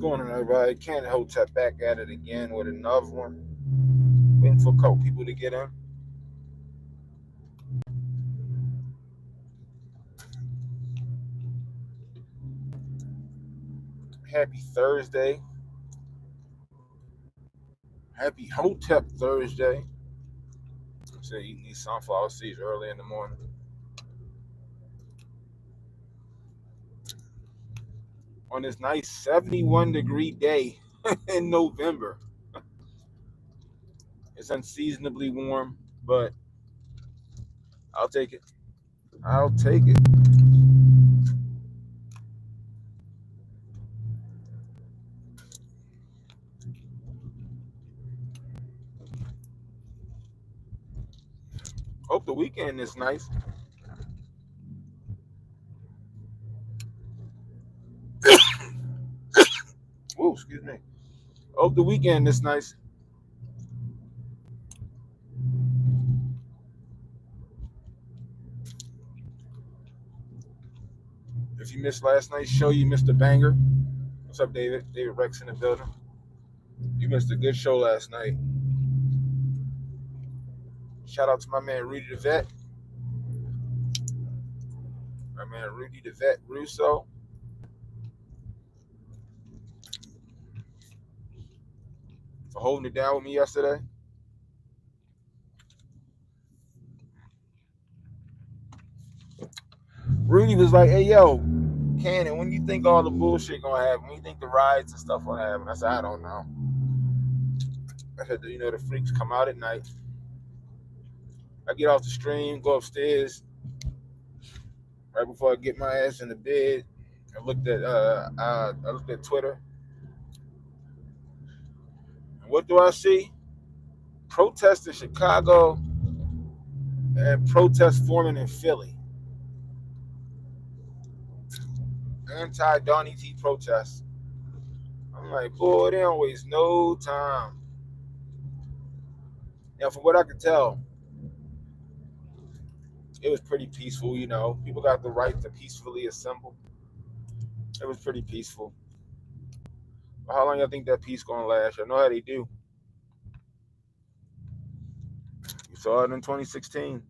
going on, everybody? Can't Hotep back at it again with another one. Waiting for a couple people to get in. Happy Thursday. Happy Hotep Thursday. So eating these sunflower seeds early in the morning. On this nice 71-degree day in November. It's unseasonably warm, but I'll take it. I'll take it. Hope the weekend is nice. Whoa, excuse me. Hope the weekend is nice. If you missed last night's show, you missed a banger. What's up, David? David Rex in the building. You missed a good show last night. Shout out to my man Rudy the Vet. My man Rudy the Vet Russo. For holding it down with me yesterday. Rudy was like, hey, yo, Cannon, when you think all the bullshit gonna happen? When you think the riots and stuff gonna happen? I said, I don't know. I said, the freaks come out at night. I get off the stream, go upstairs. Right before I get my ass in the bed, I looked at Twitter. And what do I see? Protests in Chicago and protests forming in Philly. Anti-Donnie T protests. I'm like, boy, they don't waste no time. Now, from what I could tell, it was pretty peaceful, People got the right to peacefully assemble. It was pretty peaceful. But how long y'all think that peace gonna last? I know how they do. You saw it in 2016.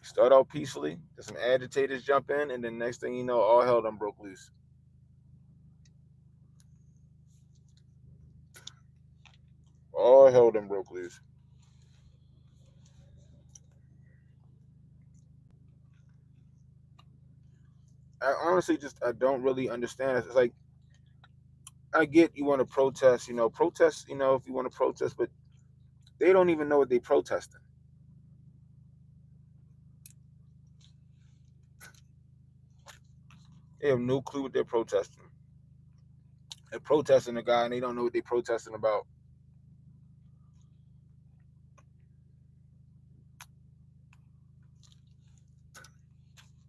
Start out peacefully, there's some agitators jump in, and then next thing you know, all hell done broke loose. All hell done broke loose. I honestly I don't really understand it. It's like, I get you want to protest, if you want to protest, but they don't even know what they're protesting. They have no clue what they're protesting. They're protesting a guy and they don't know what they're protesting about.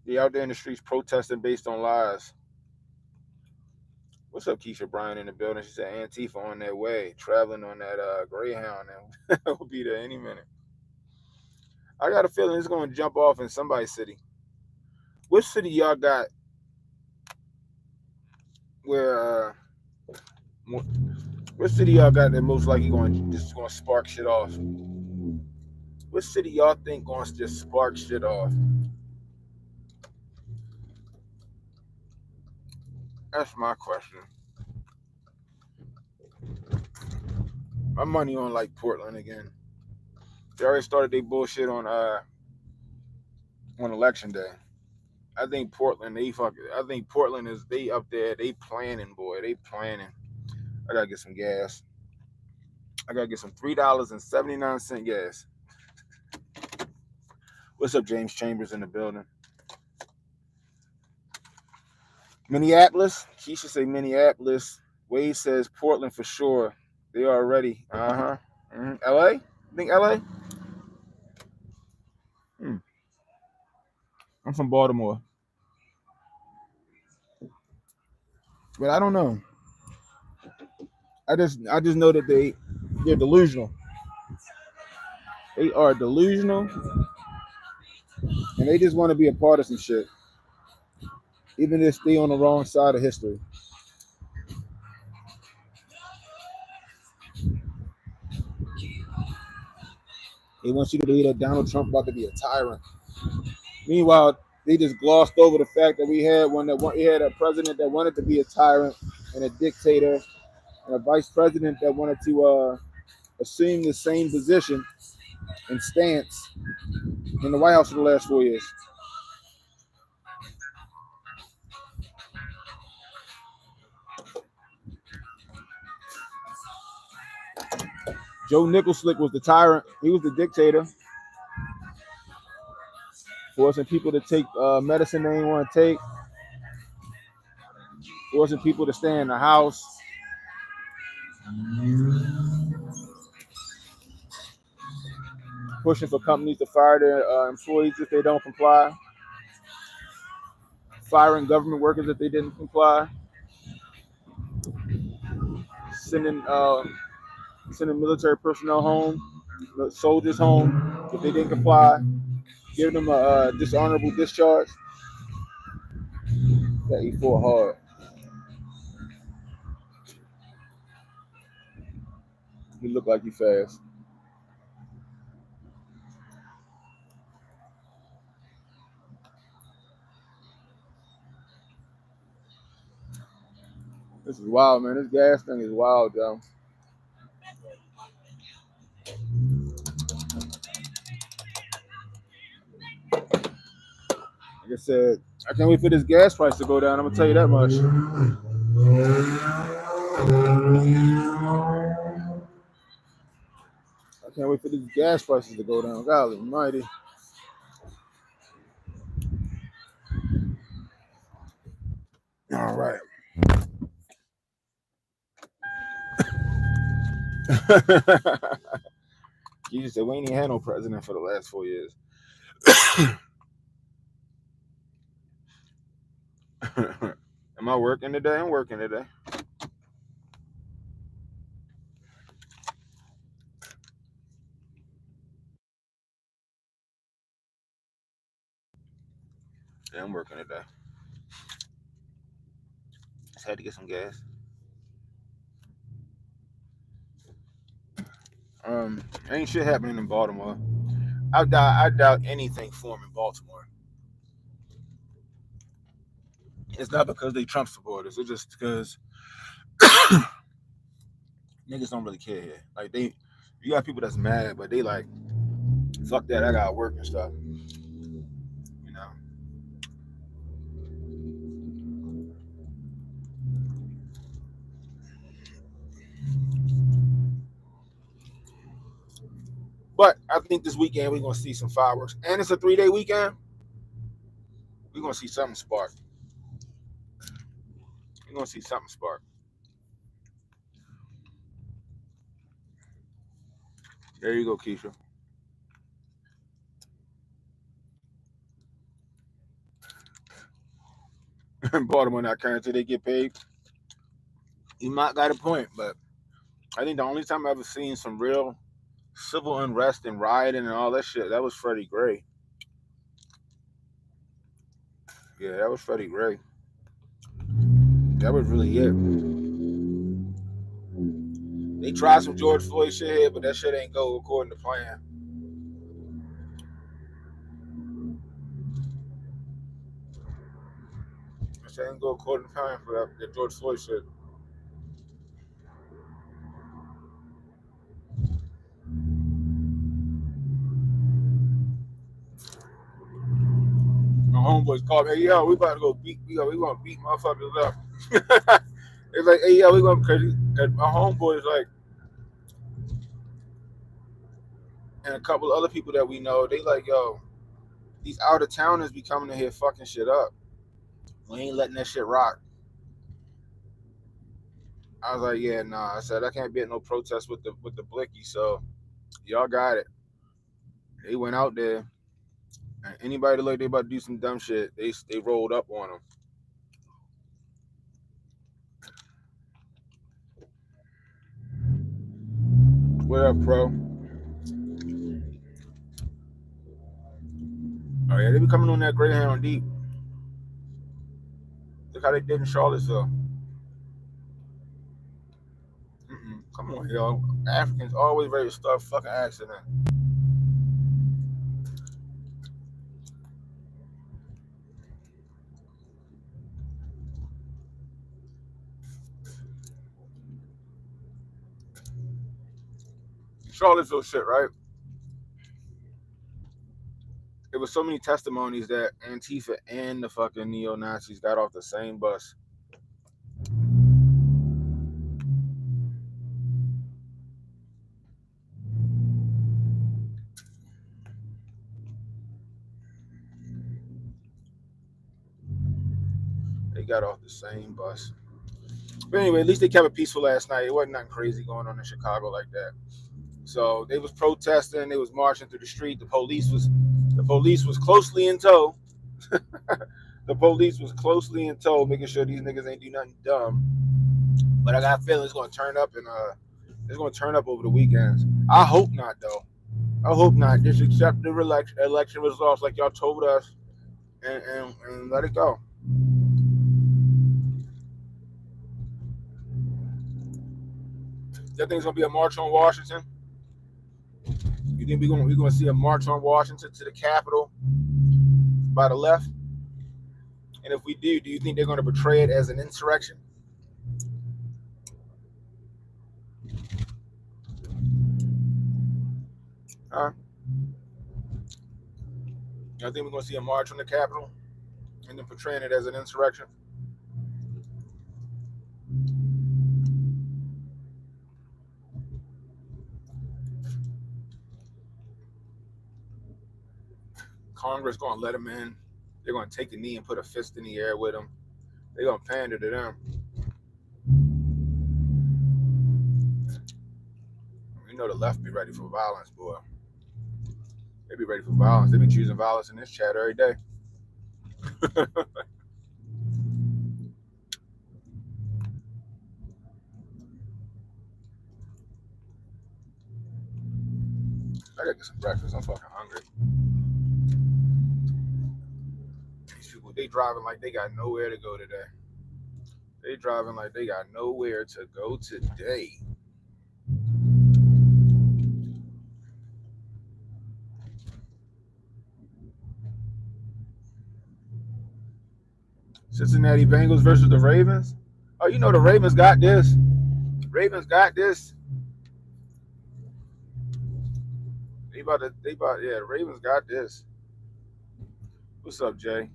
They out there in the streets protesting based on lies. What's up, Keisha Bryan in the building? She said Antifa on their way, traveling on that Greyhound, and will be there any minute. I got a feeling it's going to jump off in somebody's city. What city y'all got where? What city y'all got that most likely going to spark shit off? What city y'all think going to just spark shit off? That's my question. My money on like Portland again. They already started their bullshit on election day. I think Portland, they up there, they planning, boy. They planning. I gotta get some gas. I gotta get some $3.79 gas. What's up, James Chambers in the building? Minneapolis. Keisha say Minneapolis. Wade says Portland for sure. They are ready. LA? You think LA? I'm from Baltimore. But I don't know. I just know that they're delusional. They are delusional, and they just want to be a part of some shit. even if they on the wrong side of history. They want you to believe that Donald Trump about to be a tyrant. Meanwhile, they just glossed over the fact that we had a president that wanted to be a tyrant and a dictator, and a vice president that wanted to assume the same position and stance in the White House for the last 4 years. Joe Nicholslick was the tyrant. He was the dictator, forcing people to take medicine they didn't want to take, forcing people to stay in the house, pushing for companies to fire their employees if they don't comply, firing government workers if they didn't comply, sending military personnel home, soldiers home if they didn't comply, giving them a dishonorable discharge. That he fought hard. He looked like he fast. This is wild, man. This gas thing is wild, yo. Like I said, I can't wait for this gas price to go down. I'm gonna tell you that much. I can't wait for these gas prices to go down. Golly mighty. All right. Jesus said we ain't even had no president for the last 4 years. Am I working today? I'm working today. Yeah, I'm working today. Just had to get some gas. Ain't shit happening in Baltimore. I doubt anything form in Baltimore. It's not because they Trump supporters. It's just because niggas don't really care here. Like you got people that's mad, but they like, fuck that. I gotta work and stuff. You know. But I think this weekend we're gonna see some fireworks, and it's a 3-day weekend. We're gonna see something spark. We're gonna see something spark. There you go, Keisha. Baltimore not caring until they get paid. You might got a point, but I think the only time I've ever seen some real civil unrest and rioting and all that shit, that was Freddie Gray. Yeah, that was Freddie Gray. That was really it. They tried some George Floyd shit here, but that shit ain't go according to plan. That shit ain't go according to plan for that George Floyd shit. My homeboys called me, hey, yo, we about to go beat, we gonna beat motherfuckers up. It's like, hey, yo, we gonna, cause my homeboys like, and a couple of other people that we know, they like, yo, these out of towners be coming in here fucking shit up. We ain't letting that shit rock. I was like, yeah, nah. I said I can't be at no protest with the blicky, so y'all got it. They went out there, and anybody that looked like they about to do some dumb shit, they rolled up on them. What up, pro? Oh yeah, they be coming on that Greyhound deep. how they did in Charlottesville. Come on, yo. Africans always ready to start fucking accident. Charlottesville shit, right? There was so many testimonies that Antifa and the fucking neo-Nazis got off the same bus. They got off the same bus. But anyway, at least they kept it peaceful last night. It wasn't nothing crazy going on in Chicago like that. So they was protesting. They was marching through the street. The police was closely in tow. The police was closely in tow, making sure these niggas ain't do nothing dumb. But I got a feeling it's gonna turn up over the weekends. I hope not though. I hope not. Just accept the election results like y'all told us, and let it go. You think it's gonna be a march on Washington? You think we're gonna see a march on Washington to the Capitol by the left? And if we do you think they're gonna portray it as an insurrection? Huh? I think we're gonna see a march on the Capitol and then portraying it as an insurrection. Congress gonna let them in. They're gonna take a knee and put a fist in the air with them. They're gonna pander to them. You know the left be ready for violence, boy. They be ready for violence. They be choosing violence in this chat every day. I gotta get some breakfast. I'm fucking hungry. These people, they driving like they got nowhere to go today. They driving like they got nowhere to go today. Cincinnati Bengals versus the Ravens. Oh, you know the Ravens got this. Ravens got this. The Ravens got this. What's up, Jay?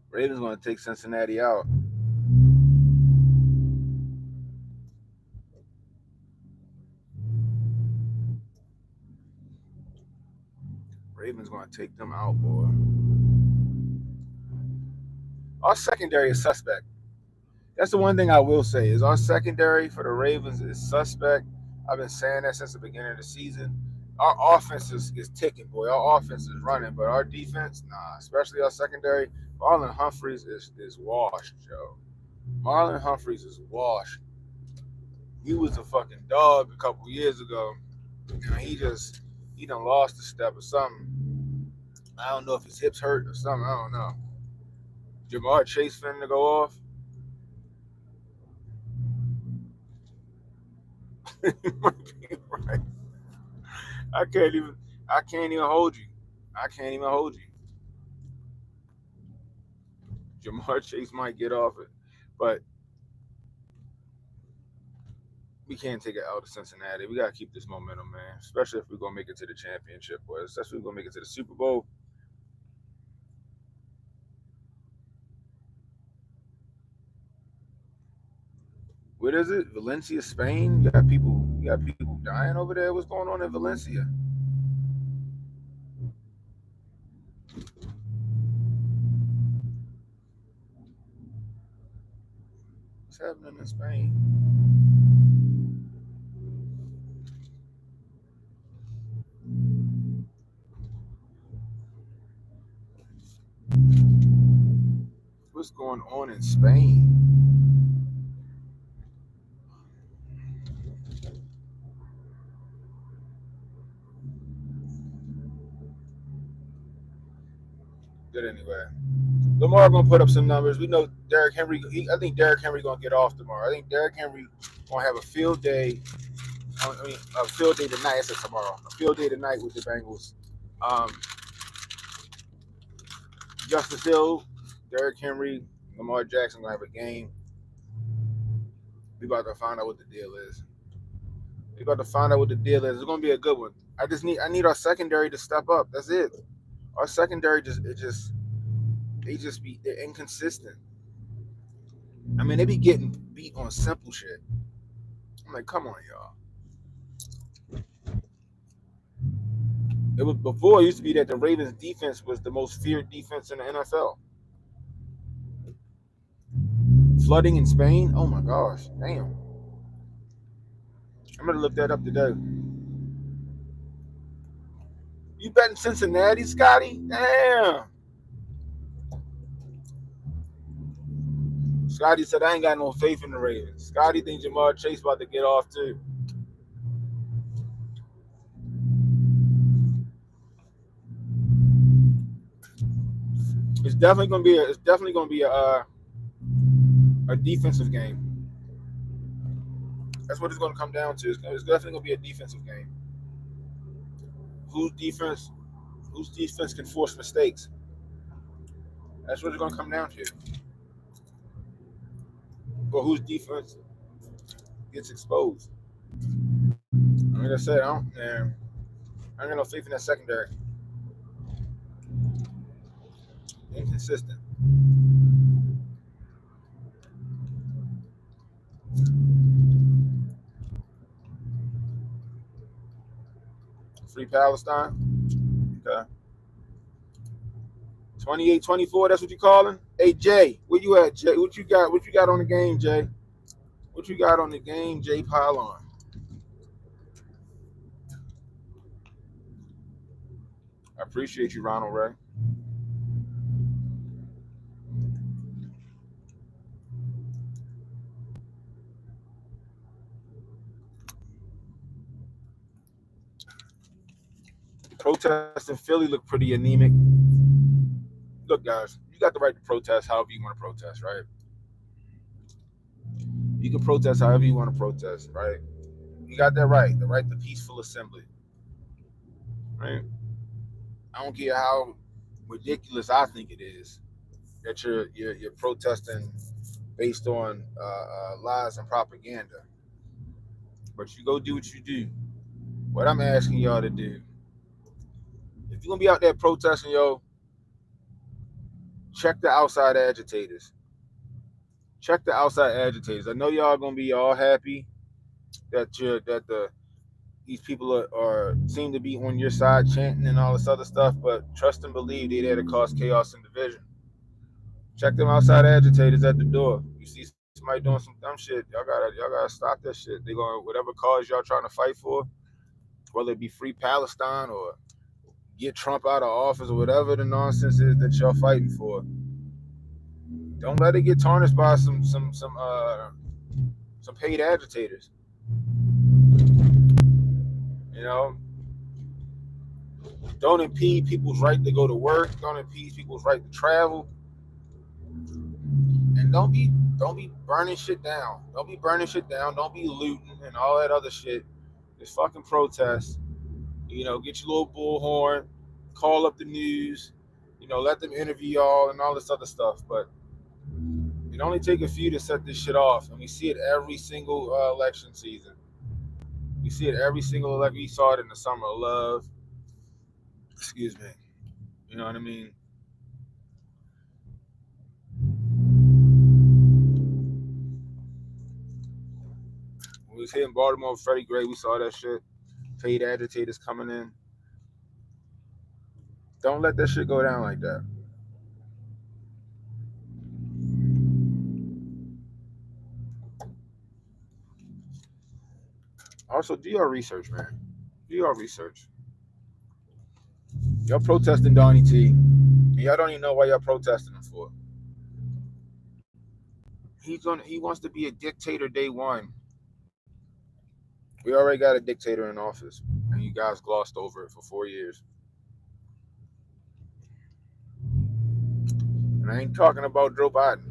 Ravens gonna take Cincinnati out. Ravens gonna take them out, boy. Our secondary is suspect. That's the one thing I will say is our secondary for the Ravens is suspect. I've been saying that since the beginning of the season. Our offense is ticking, boy. Our offense is running, but our defense, nah. Especially our secondary. Marlon Humphreys is washed, Joe. Marlon Humphreys is washed. He was a fucking dog a couple years ago. And he done lost a step or something. I don't know if his hips hurt or something. I don't know. Jamar Chase finna go off. Right. I can't even hold you. I can't even hold you. Jamar Chase might get off it, but we can't take it out of Cincinnati. We gotta keep this momentum, man. Especially if we're gonna make it to the championship, boys. Especially if we're gonna make it to the Super Bowl. What is it? Valencia, Spain? You got people dying over there. What's going on in Valencia? What's happening in Spain? What's going on in Spain? anyway. Lamar gonna put up some numbers. We know Derrick Henry. I think Derrick Henry gonna get off tomorrow. I think Derrick Henry gonna have a field day. I mean, a field day tonight. I said tomorrow. A field day tonight with the Bengals. Um, Justice Hill, Derrick Henry, Lamar Jackson gonna have a game. We about to find out what the deal is. We about to find out what the deal is. It's gonna be a good one. I need our secondary to step up. That's it. Our secondary they're inconsistent. I mean, they be getting beat on simple shit. I'm like, come on, y'all. It was before. It used to be that the Ravens' defense was the most feared defense in the NFL. Flooding in Spain. Oh my gosh, damn. I'm gonna look that up today. You betting Cincinnati, Scotty? Damn. Scotty said I ain't got no faith in the Ravens. Scotty thinks Jamar Chase about to get off too. It's definitely gonna be a defensive game. That's what it's gonna come down to. It's definitely gonna be a defensive game. Whose defense whose defense can force mistakes? That's what it's gonna come down to. Or whose defense gets exposed. Like I said, I ain't got no faith in that secondary. Inconsistent. Free Palestine. Okay. 28-24, that's what you calling? Hey Jay, where you at, Jay? What you got? What you got on the game, Jay? What you got on the game, Jay Pylon? I appreciate you, Ronald Ray. The protests in Philly look pretty anemic. Look, guys, you got the right to protest however you want to protest, right? You can protest however you want to protest, right? You got that right, the right to peaceful assembly, right? I don't care how ridiculous I think it is that you're protesting based on lies and propaganda. But you go do what you do. What I'm asking y'all to do, if you're gonna be out there protesting, yo, check the outside agitators. Check the outside agitators. I know y'all gonna be all happy that these people are seem to be on your side chanting and all this other stuff, but trust and believe they're there to cause chaos and division. Check them outside agitators at the door. You see somebody doing some dumb shit, y'all gotta stop that shit. They gonna whatever cause y'all trying to fight for, whether it be free Palestine or get Trump out of office or whatever the nonsense is that y'all fighting for. Don't let it get tarnished by some paid agitators. You know, don't impede people's right to go to work. Don't impede people's right to travel. And don't be burning shit down. Don't be burning shit down. Don't be looting and all that other shit. Just fucking protest. You know, get your little bullhorn, call up the news. You know, let them interview y'all and all this other stuff. But it only take a few to set this shit off, and we see it every single election season. We see it every single election. We saw it in the summer of love. Excuse me. You know what I mean? When we was here in Baltimore with Freddie Gray, we saw that shit. Paid agitators coming in. Don't let that shit go down like that. Also, do your research, man. Do your research. Y'all protesting Donnie T. And y'all don't even know why y'all protesting him for. He wants to be a dictator day one. We already got a dictator in office, and you guys glossed over it for 4 years. And I ain't talking about Joe Biden.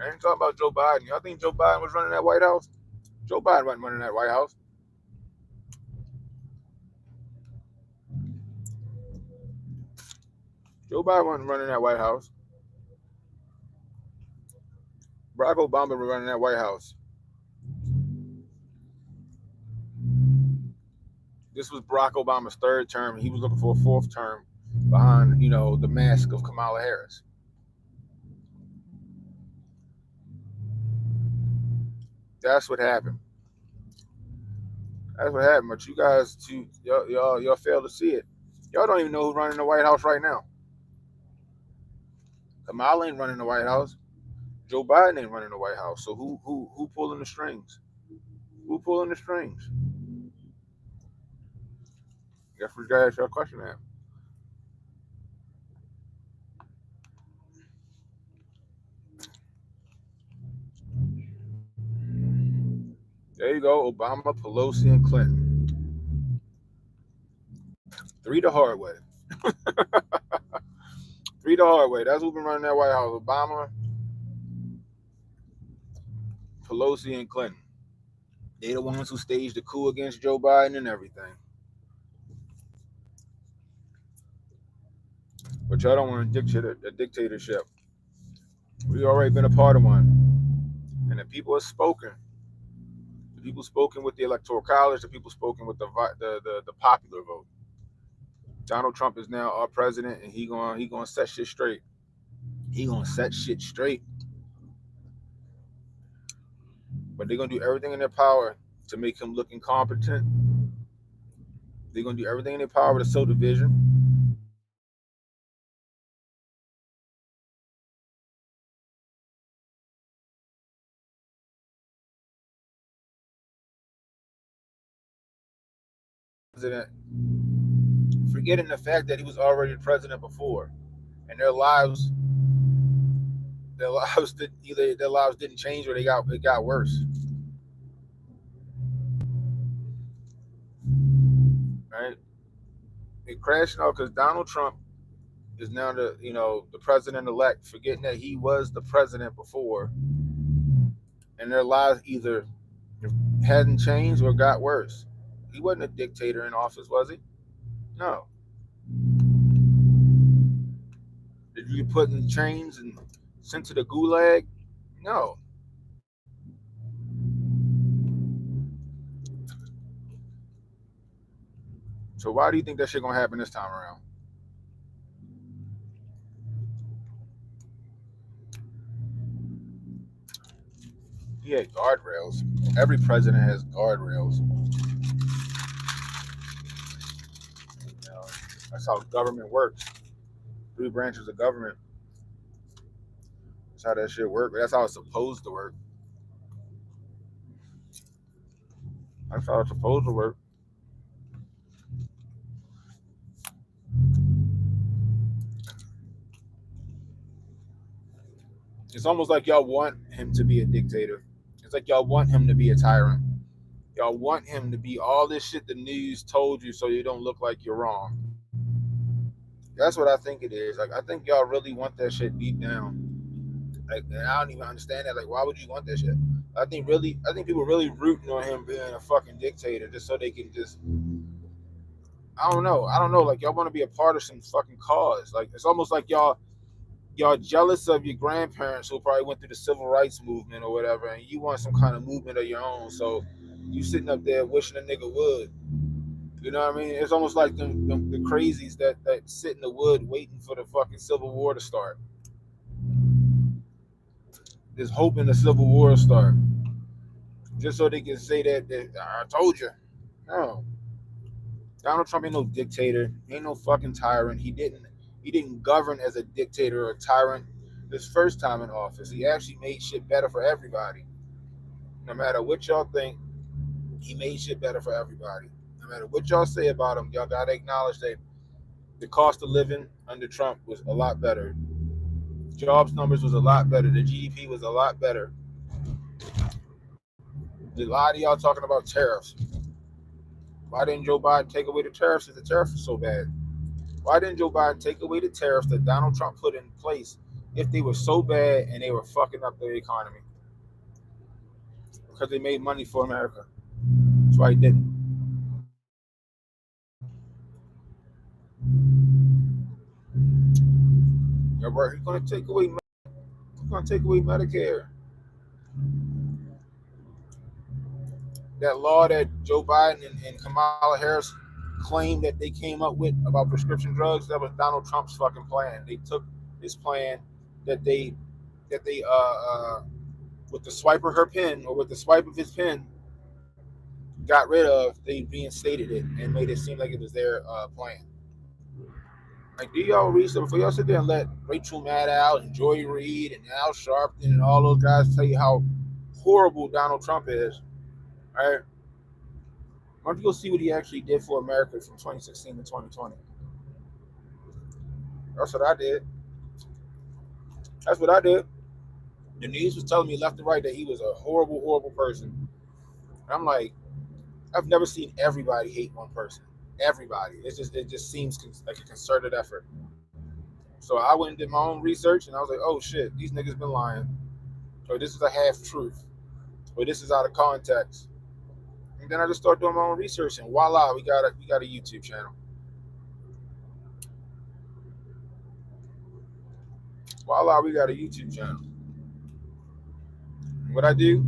I ain't talking about Joe Biden. Y'all think Joe Biden was running that White House? Joe Biden wasn't running that White House. Joe Biden wasn't running that White House. Barack Obama was running that White House. This was Barack Obama's third term, and he was looking for a fourth term behind, the mask of Kamala Harris. That's what happened. That's what happened. But you guys, y'all fail to see it. Y'all don't even know who's running the White House right now. Kamala ain't running the White House. Joe Biden ain't running the White House. So who pulling the strings? Who pulling the strings? Guess we gotta ask y'all a question now. There you go, Obama, Pelosi, and Clinton. Three the hard way. Three the hard way. That's who's been running that White House. Obama, Pelosi, and Clinton. They the ones who staged the coup against Joe Biden and everything. But y'all don't want a dictatorship. We already been a part of one. And the people have spoken. The people spoken with the electoral college. The people spoken with the popular vote. Donald Trump is now our president, and he gonna set shit straight. He gonna set shit straight. But they're gonna do everything in their power to make him look incompetent. They're gonna do everything in their power to sow division. President, forgetting the fact that he was already the president before, and their lives didn't change or it got worse. Right? It crashed out because Donald Trump is now the president elect, forgetting that he was the president before, and their lives either hadn't changed or got worse. He wasn't a dictator in office, was he? No. Did you put in chains and sent to the gulag? No. So why do you think that shit gonna happen this time around? He had guardrails. Every president has guardrails. You know, that's how government works. Three branches of government. That's how that shit works. That's how it's supposed to work. That's how it's supposed to work. It's almost like y'all want him to be a dictator. It's like y'all want him to be a tyrant. Y'all want him to be all this shit the news told you so you don't look like you're wrong. That's what I think it is. Like I think y'all really want that shit deep down. Like, and I don't even understand that. Like, why would you want that shit? I think people really rooting on him being a fucking dictator just so they can just. I don't know. I don't know. Like y'all want to be a part of some fucking cause. Like it's almost like y'all jealous of your grandparents who probably went through the civil rights movement or whatever, and you want some kind of movement of your own. So you sitting up there wishing a nigga would. You know what I mean? It's almost like the crazies that sit in the wood waiting for the fucking Civil War to start. Just hoping the Civil War start. Just so they can say that I told you. No. Donald Trump ain't no dictator. He ain't no fucking tyrant. He didn't govern as a dictator or a tyrant his first time in office. He actually made shit better for everybody. No matter what y'all think, he made shit better for everybody. No matter what y'all say about him, y'all gotta acknowledge that the cost of living under Trump was a lot better. Jobs numbers was a lot better. The GDP was a lot better. A lot of y'all talking about tariffs. Why didn't Joe Biden take away the tariffs if the tariffs were so bad? Why didn't Joe Biden take away the tariffs that Donald Trump put in place if they were so bad and they were fucking up the economy? Because they made money for America. That's why he didn't. Yeah, right. He's gonna take away Medicare. That law that Joe Biden and Kamala Harris claimed that they came up with about prescription drugs, that was Donald Trump's fucking plan. They took his plan that they with the swipe of her pen or with the swipe of his pen got rid of, they reinstated it and made it seem like it was their plan. Like, do y'all research before y'all sit there and let Rachel Maddow and Joy Reid and Al Sharpton and all those guys tell you how horrible Donald Trump is? All right, why don't you go see what he actually did for America from 2016 to 2020? That's what I did. That's what I did. The news was telling me left and right that he was a horrible, horrible person. And I'm like, I've never seen everybody hate one person. Everybody. It just seems like a concerted effort. So I went and did my own research, and I was like, oh shit, these niggas been lying, or this is a half truth, or this is out of context. And then I just started doing my own research, and voila, we got a YouTube channel. Voila, we got a YouTube channel. And what I do,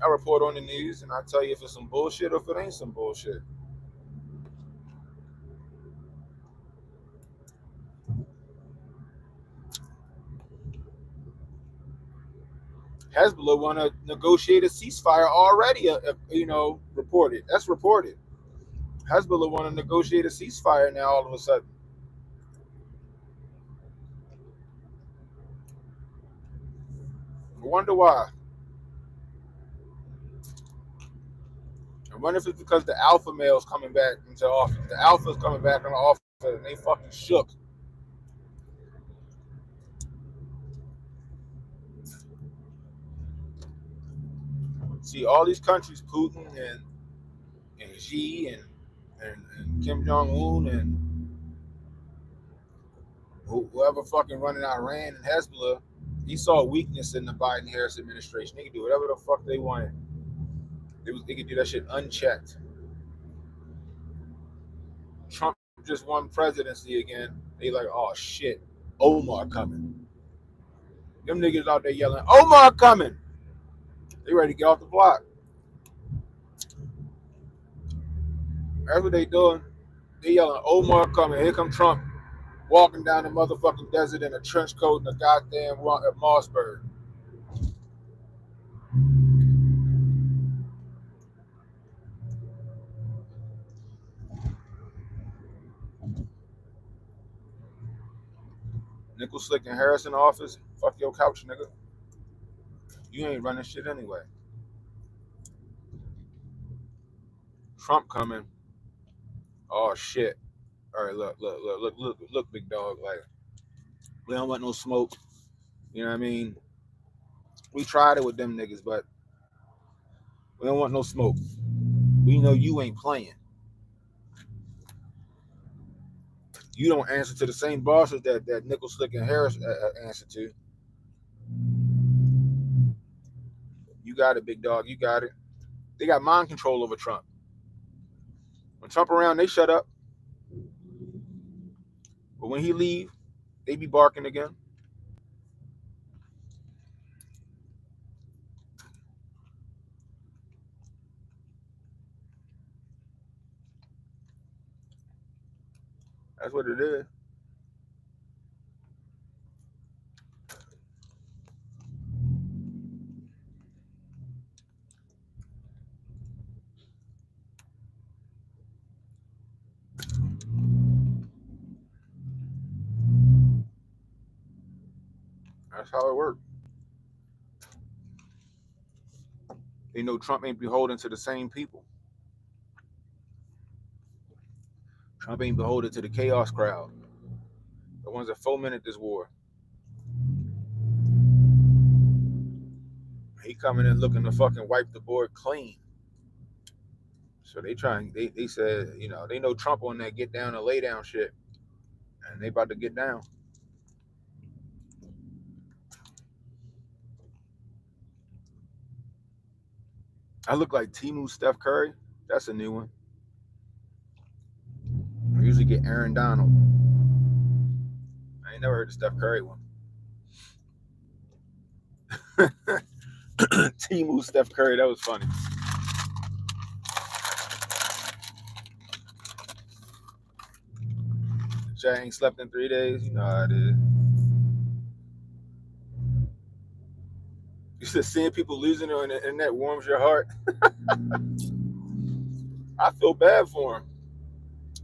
I report on the news, and I tell you if it's some bullshit or if it ain't some bullshit. Hezbollah want to negotiate a ceasefire already. Reported. That's reported. Hezbollah want to negotiate a ceasefire now. All of a sudden, I wonder why. I wonder if it's because the alpha male's coming back into office. The alpha's coming back into office, and they fucking shook. See, all these countries, Putin and Xi and Kim Jong Un and whoever fucking running Iran and Hezbollah, he saw weakness in the Biden Harris administration. They could do whatever the fuck they wanted. They could do that shit unchecked. Trump just won presidency again. They like, oh shit, Omar coming. Them niggas out there yelling, Omar coming. They ready to get off the block. That's what they doing. They yelling, Omar coming. Here come Trump walking down the motherfucking desert in a trench coat and a goddamn Mossberg. Nickel Slick and Harris in the office. Fuck your couch, nigga. You ain't running shit anyway. Trump coming. Oh shit. All right, look, big dog. Like, we don't want no smoke. You know what I mean? We tried it with them niggas, but we don't want no smoke. We know you ain't playing. You don't answer to the same bosses that Nickel Slick and Harris answer to. You got it, big dog. You got it. They got mind control over Trump. When Trump around, they shut up. But when he leave, they be barking again. That's what it is. That's how it works. They know Trump ain't beholden to the same people. Trump ain't beholden to the chaos crowd, the ones that fomented this war. He coming in looking to fucking wipe the board clean. So they said, they know Trump on that get down and lay down shit. And they about to get down. I look like Timu Steph Curry. That's a new one. I usually get Aaron Donald. I ain't never heard the Steph Curry one. Timu Steph Curry, that was funny. Jay ain't slept in 3 days. You know how it is. You just seeing people losing it on the internet warms your heart. I feel bad for him.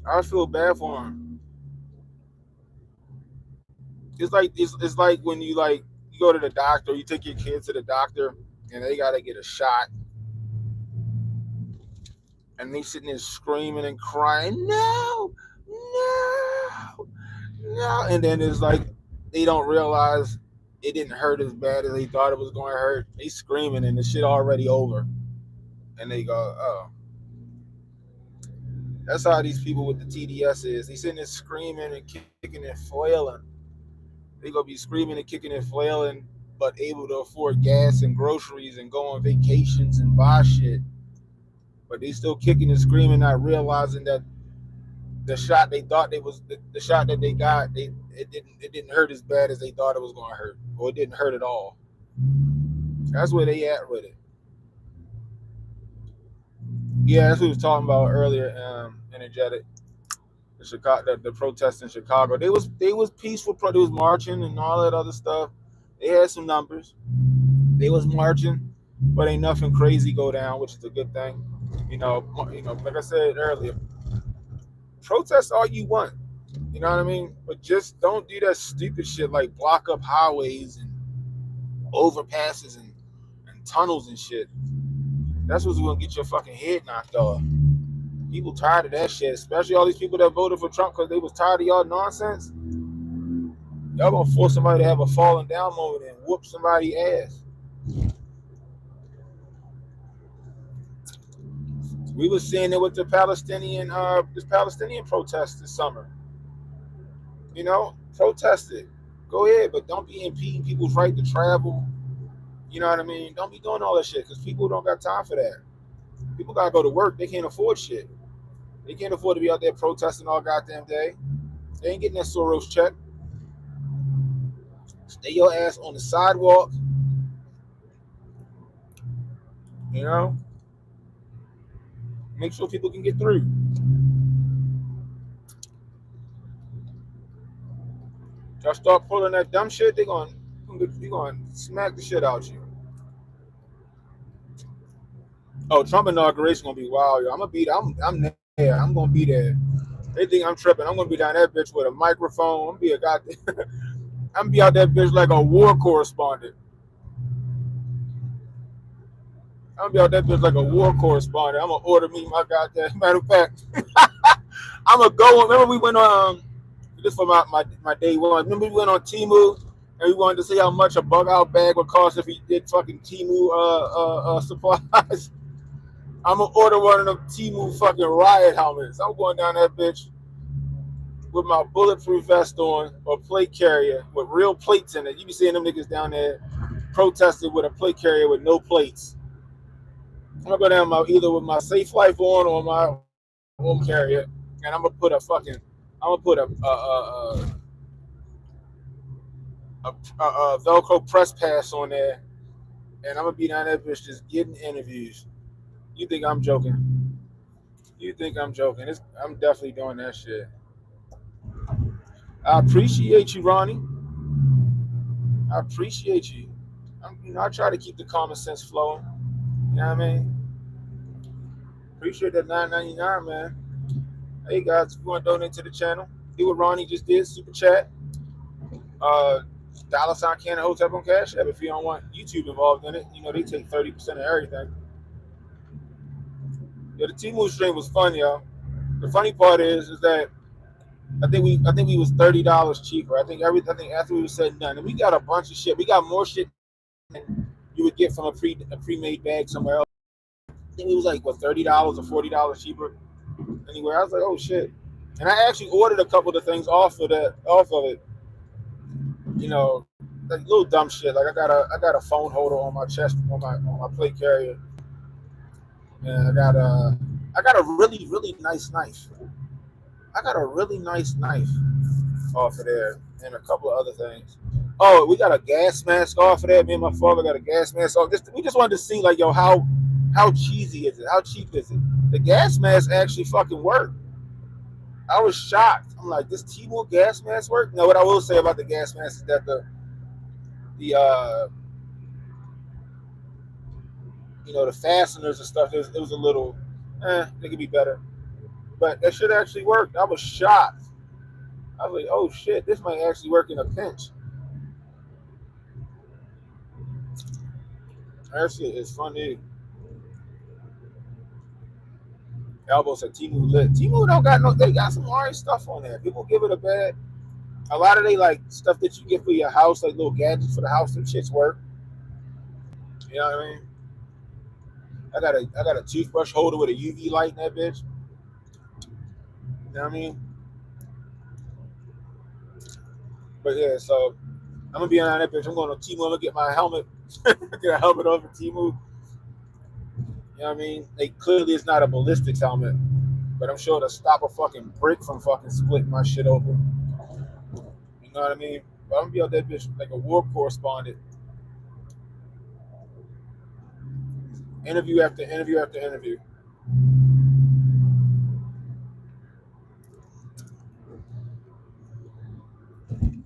I feel bad for him. It's like when you go to the doctor, you take your kids to the doctor, and they gotta get a shot, and they sitting there screaming and crying, no, no, no, and then it's like they don't realize it didn't hurt as bad as they thought it was going to hurt. They screaming and the shit already over, and they go, oh. That's how these people with the TDS is. They sitting there screaming and kicking and flailing. They gonna be screaming and kicking and flailing, but able to afford gas and groceries and go on vacations and buy shit. But they still kicking and screaming, not realizing that the shot they thought they was the shot that they got, it didn't hurt as bad as they thought it was gonna hurt, or it didn't hurt at all. That's where they at with it. Yeah, that's what we was talking about earlier. Energetic. The protests in Chicago. They was peaceful. They was marching and all that other stuff. They had some numbers. They was marching, but ain't nothing crazy go down, which is a good thing. Like I said earlier, protest all you want. You know what I mean? But just don't do that stupid shit like block up highways and overpasses and tunnels and shit. That's what's gonna get your fucking head knocked off. People tired of that shit, especially all these people that voted for Trump because they was tired of y'all nonsense. Y'all gonna force somebody to have a falling down moment and whoop somebody's ass. We was seeing it with the Palestinian protest this summer. Protest it. Go ahead, but don't be impeding people's right to travel. You know what I mean? Don't be doing all that shit because people don't got time for that. People gotta go to work. They can't afford shit. They can't afford to be out there protesting all goddamn day. They ain't getting that Soros check. Stay your ass on the sidewalk. Make sure people can get through. Y'all start pulling that dumb shit, they're going to smack the shit out you. Oh, Trump inauguration gonna be wild, yo. I'm gonna be there. I'm there. I'm gonna be there. They think I'm tripping. I'm gonna be down that bitch with a microphone. I'm gonna be I'm gonna be out that bitch like a war correspondent. I'm gonna be out that bitch like a war correspondent. I'm gonna order me my goddamn. Matter of fact, I'm gonna go. Remember we went on this for my day one. Remember we went on Temu and we wanted to see how much a bug out bag would cost if we did fucking Temu supplies. I'm gonna order one of them Temu fucking riot helmets. I'm going down that bitch with my bulletproof vest on or plate carrier with real plates in it. You be seeing them niggas down there protesting with a plate carrier with no plates. I'm gonna go down either with my Safe Life on or my home carrier, and I'm gonna put a Velcro press pass on there, and I'm gonna be down that bitch just getting interviews. You think I'm joking? I'm definitely doing that shit. I appreciate you, Ronnie. I appreciate you. I try to keep the common sense flowing. You know what I mean? Appreciate that $9.99, man. Hey guys, if you want to donate to the channel, do what Ronnie just did, super chat. $ Cannon Hotel on Cash App if you don't want YouTube involved in it. They take 30% of everything. Yeah, the Temu stream was fun, y'all. The funny part is that I think we was $30 cheaper. I think after we was said and done, and we got a bunch of shit. We got more shit than you would get from a pre-made bag somewhere else. think it was like what $30 or $40 cheaper anywhere. I was like, oh shit. And I actually ordered a couple of things off of it. You know, like little dumb shit. Like I got a phone holder on my chest on my plate carrier, and I got a really nice knife. I got a really nice knife off of there, and a couple of other things. Oh, we got a gas mask off of there. Me and my father got a gas mask off. We just wanted to see like yo how cheesy is it? How cheap is it? The gas mask actually fucking worked. I was shocked. I'm like, this T-Mobile gas mask work? Now, what I will say about the gas mask is that the the fasteners and stuff, it was a little, they could be better. But that shit actually worked. I was shocked. I was like, oh shit, this might actually work in a pinch. That shit is funny. Elbow said Timu lit. Timu don't got no. They got some alright stuff on there. People give it a bad. A lot of they like stuff that you get for your house, like little gadgets for the house. Them shits work. You know what I mean? I got a toothbrush holder with a UV light in that bitch. You know what I mean? But yeah, so I'm gonna be on that bitch. I'm going to Timu. I'm gonna get my helmet. Get a helmet over Timu. You know what I mean? They clearly it's not a ballistics helmet, but I'm sure it'll stop a fucking brick from fucking splitting my shit open. You know what I mean? But I'm gonna be on that bitch like a war correspondent. Interview after interview after interview. I'm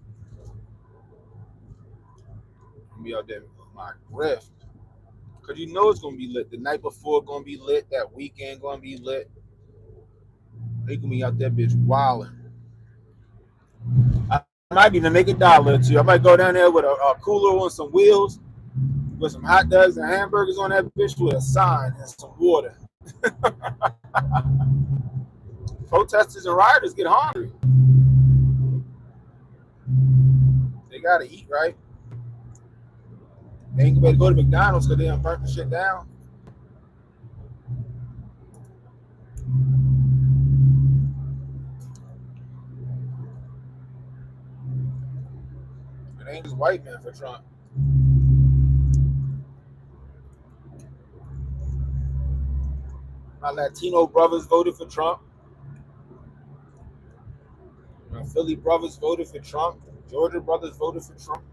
gonna be out there with my grift. Cause you know it's gonna be lit. The night before gonna be lit. That weekend gonna be lit. They gonna be out there bitch wilding. I might even make $1 or two. I might go down there with a cooler on some wheels, with some hot dogs and hamburgers on that bitch with a sign and some water. Protesters and rioters get hungry. They gotta eat, right? They ain't gonna go to McDonald's because they done burnt the shit down. It ain't just white men for Trump. My Latino brothers voted for Trump. My Philly brothers voted for Trump. Georgia brothers voted for Trump.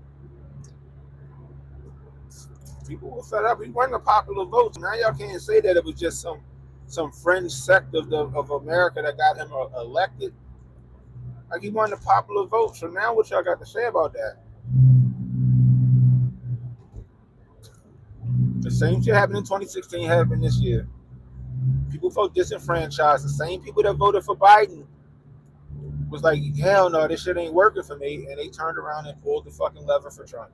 People were fed up. He won the popular votes. Now y'all can't say that it was just some fringe sect of America that got him elected. Like he won the popular vote. So now what y'all got to say about that? The same shit happened in 2016 happened this year. People felt disenfranchised. The same people that voted for Biden was like, hell no, this shit ain't working for me. And they turned around and pulled the fucking lever for Trump.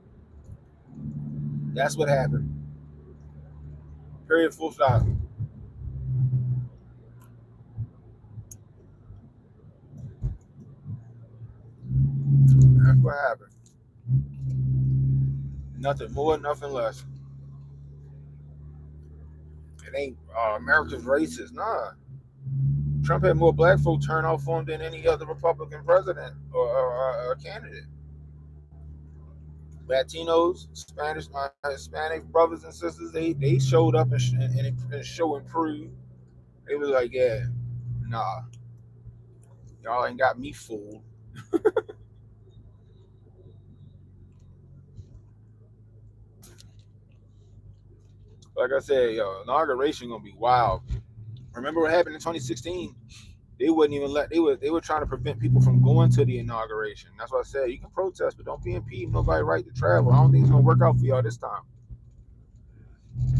That's what happened. Period, full stop. That's what happened. Nothing more, nothing less. It ain't America's racist. Nah. Trump had more black folk turn out for him than any other Republican president or candidate. Latinos, Hispanic brothers and sisters, they showed up and show and prove. They was like, yeah, nah, y'all ain't got me fooled. Like I said, yo, inauguration gonna be wild. Remember what happened in 2016? They wouldn't even let they were trying to prevent people from going to the inauguration. That's why I said you can protest, but don't be impeding nobody right to travel. I don't think it's gonna work out for y'all this time.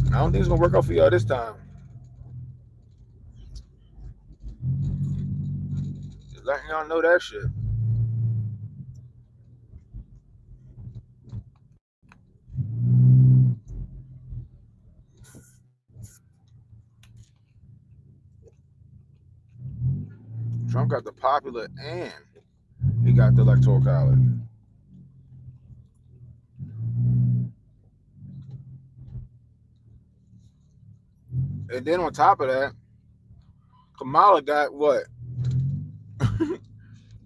I don't think it's gonna work out for y'all this time. Just letting y'all know that shit. Trump got the popular and he got the electoral college. And then on top of that, Kamala got what?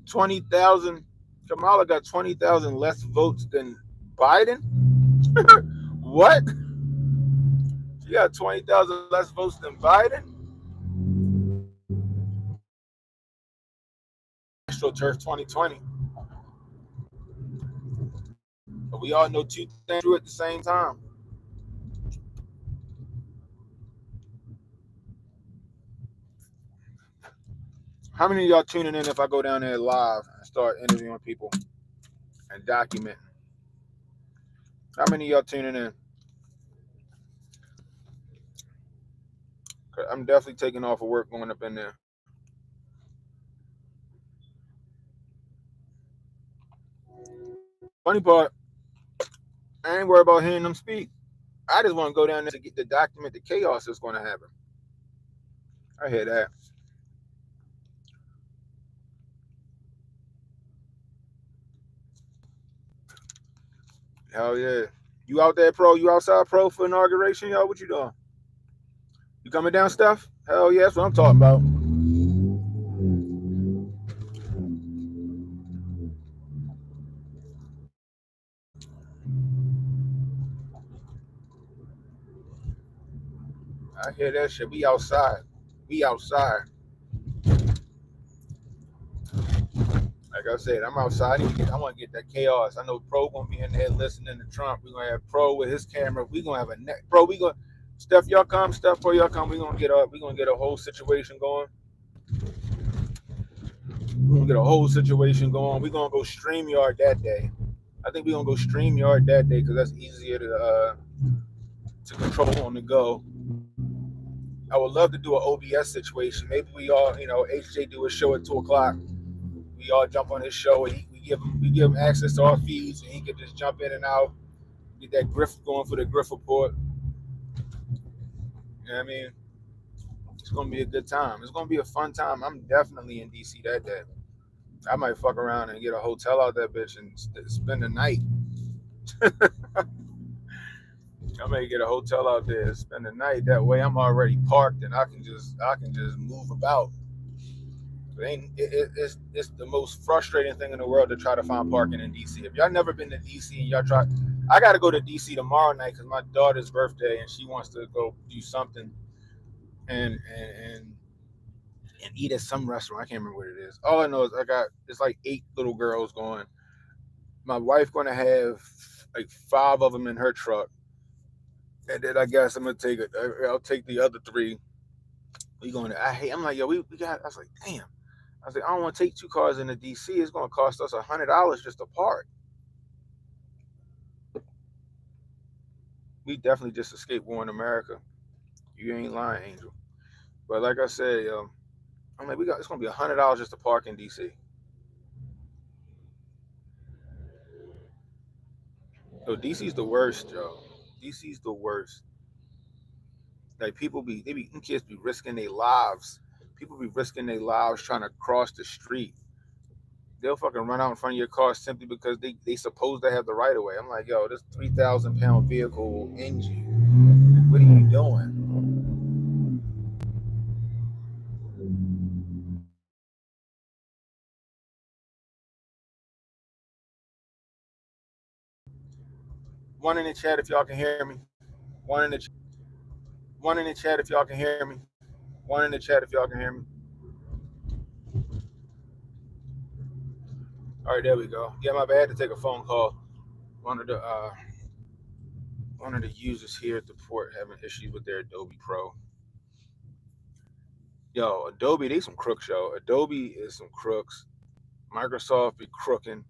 20,000. Kamala got 20,000 less votes than Biden. What? She got 20,000 less votes than Biden. AstroTurf 2020. But we all know two things true at the same time. How many of y'all tuning in if I go down there live and start interviewing people and documenting? How many of y'all tuning in? I'm definitely taking off of work going up in there. Funny part, I ain't worried about hearing them speak. I just want to go down there to get the document the chaos that's going to happen. I hear that. Hell yeah. You out there, pro? You outside, pro, for inauguration, y'all? What you doing? You coming down, Steph? Hell yeah, that's what I'm talking about. I hear that shit. We outside. We outside. Like I said, I'm outside. I want to get that chaos. I know Pro gonna be in there listening to Trump. We're gonna have Pro with his camera. We're gonna have a net. Pro, we gonna Steph, y'all come. Steph, Pro, y'all come. We're gonna get a whole situation going. We're gonna get a whole situation going. We're gonna go StreamYard that day. I think we're gonna go StreamYard that day because that's easier to control on the go. I would love to do an OBS situation. Maybe we all, HJ do a show at 2 o'clock. We all jump on his show and we give him access to our feeds and he can just jump in and out, get that grift going for the grift report. You know what I mean? It's gonna be a good time. It's gonna be a fun time. I'm definitely in DC that day. I might fuck around and get a hotel out that bitch and spend the night. I may get a hotel out there and spend the night. That way I'm already parked and I can just move about. It's the most frustrating thing in the world to try to find parking in DC. If y'all never been to DC and y'all try, I got to go to DC tomorrow night because my daughter's birthday and she wants to go do something and and and, and eat at some restaurant. I can't remember what it is. All I know is it's like 8 little girls going. My wife gonna have like 5 of them in her truck, and then I guess I'm gonna take it. I'll take the other 3. We going to, I'm like, yo, we got, I was like, damn. I was like, I don't want to take 2 cars into DC. It's going to cost us $100 just to park. We definitely just escaped war in America. You ain't lying, Angel. But like I said, I'm like, it's going to be $100 just to park in DC. So DC's the worst, yo. DC's the worst. Like kids be risking their lives. People be risking their lives trying to cross the street. They'll fucking run out in front of your car simply because they supposed to have the right of way. I'm like, yo, this 3,000-pound vehicle will end you. What are you doing? One in the chat if y'all can hear me. One in the one in the chat if y'all can hear me. One in the chat if y'all can hear me. All right, there we go. Yeah, my bad to take a phone call. One of the uh, one of the users here at the port having issues with their Adobe Pro. Yo, Adobe, they some crooks, yo. Adobe is some crooks. Microsoft be crooking.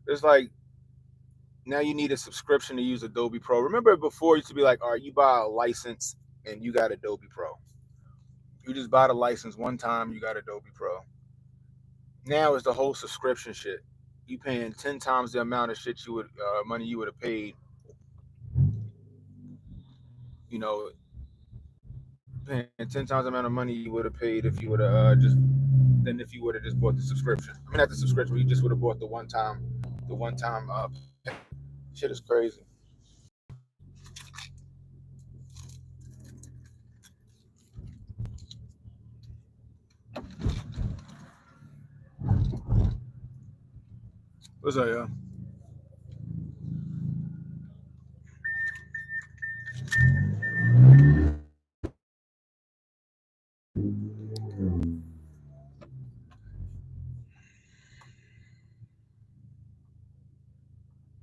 It's like now you need a subscription to use Adobe Pro. Remember before it used to be like, all right, you buy a license and you got Adobe Pro. You just buy the license one time, you got Adobe Pro. Now it's the whole subscription shit. You paying 10 times the amount of shit money you would have paid. You know, paying 10 times the amount of money you would have paid if you would have if you would have just bought the subscription. I mean, not the subscription, you just would have bought the one time. Shit is crazy. What's that, yo?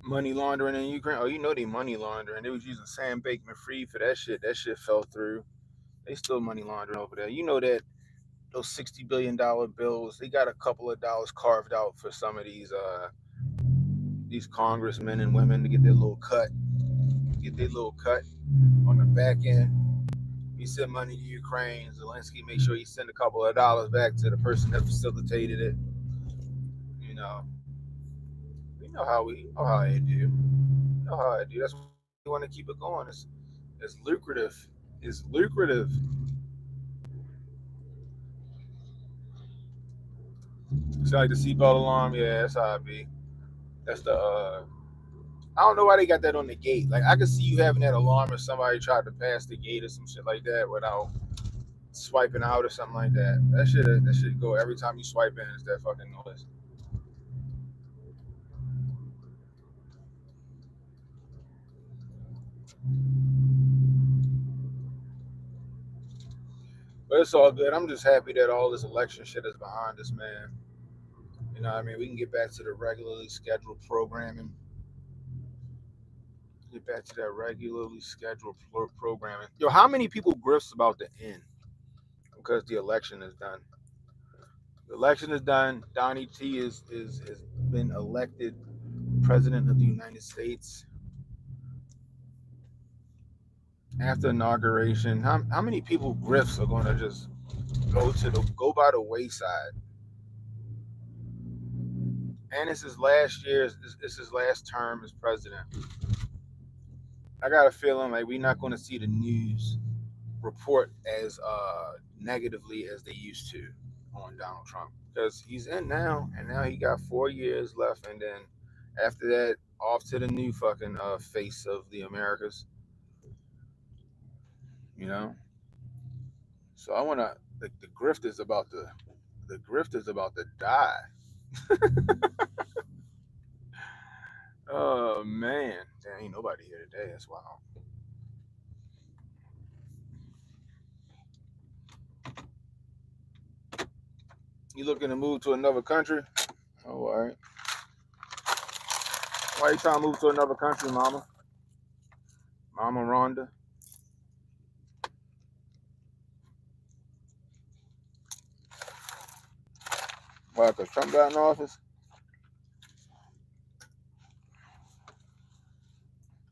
Money laundering in Ukraine. Oh, you know they money laundering. They was using Sam Bankman-Fried for that shit. That shit fell through. They still money laundering over there. You know that those $60 billion bills. They got a couple of dollars carved out for some of these congressmen and women to get their little cut. Get their little cut on the back end. He sent money to Ukraine. Zelensky make sure he send a couple of dollars back to the person that facilitated it. You know, we know how I do. You know how I do. That's why we want to keep it going. It's lucrative. It's lucrative. It's like the seatbelt alarm. Yeah, that's how it be. That's the. I don't know why they got that on the gate. Like I could see you having that alarm if somebody tried to pass the gate or some shit like that without swiping out or something like that. That should go every time you swipe in. It's that fucking noise. But it's all good. I'm just happy that all this election shit is behind us, man. You know what I mean? We can get back to the regularly scheduled programming. Get back to that regularly scheduled programming. Yo, how many people grifts about to end because the election is done? The election is done. Donnie T has been elected president of the United States after inauguration. How many people grifts are going to just go by the wayside? And it's his last year. It's his last term as president. I got a feeling like we're not going to see the news report as negatively as they used to on Donald Trump because he's in now, and now he got 4 years left, and then after that, off to the new fucking face of the Americas. You know, so I want to. The grift is about to. The grift is about to die. Oh man, there ain't nobody here today. That's wild. You looking to move to another country? Oh, all right. Why you trying to move to another country, Mama? Mama Rhonda. Why? Cause Trump got in office.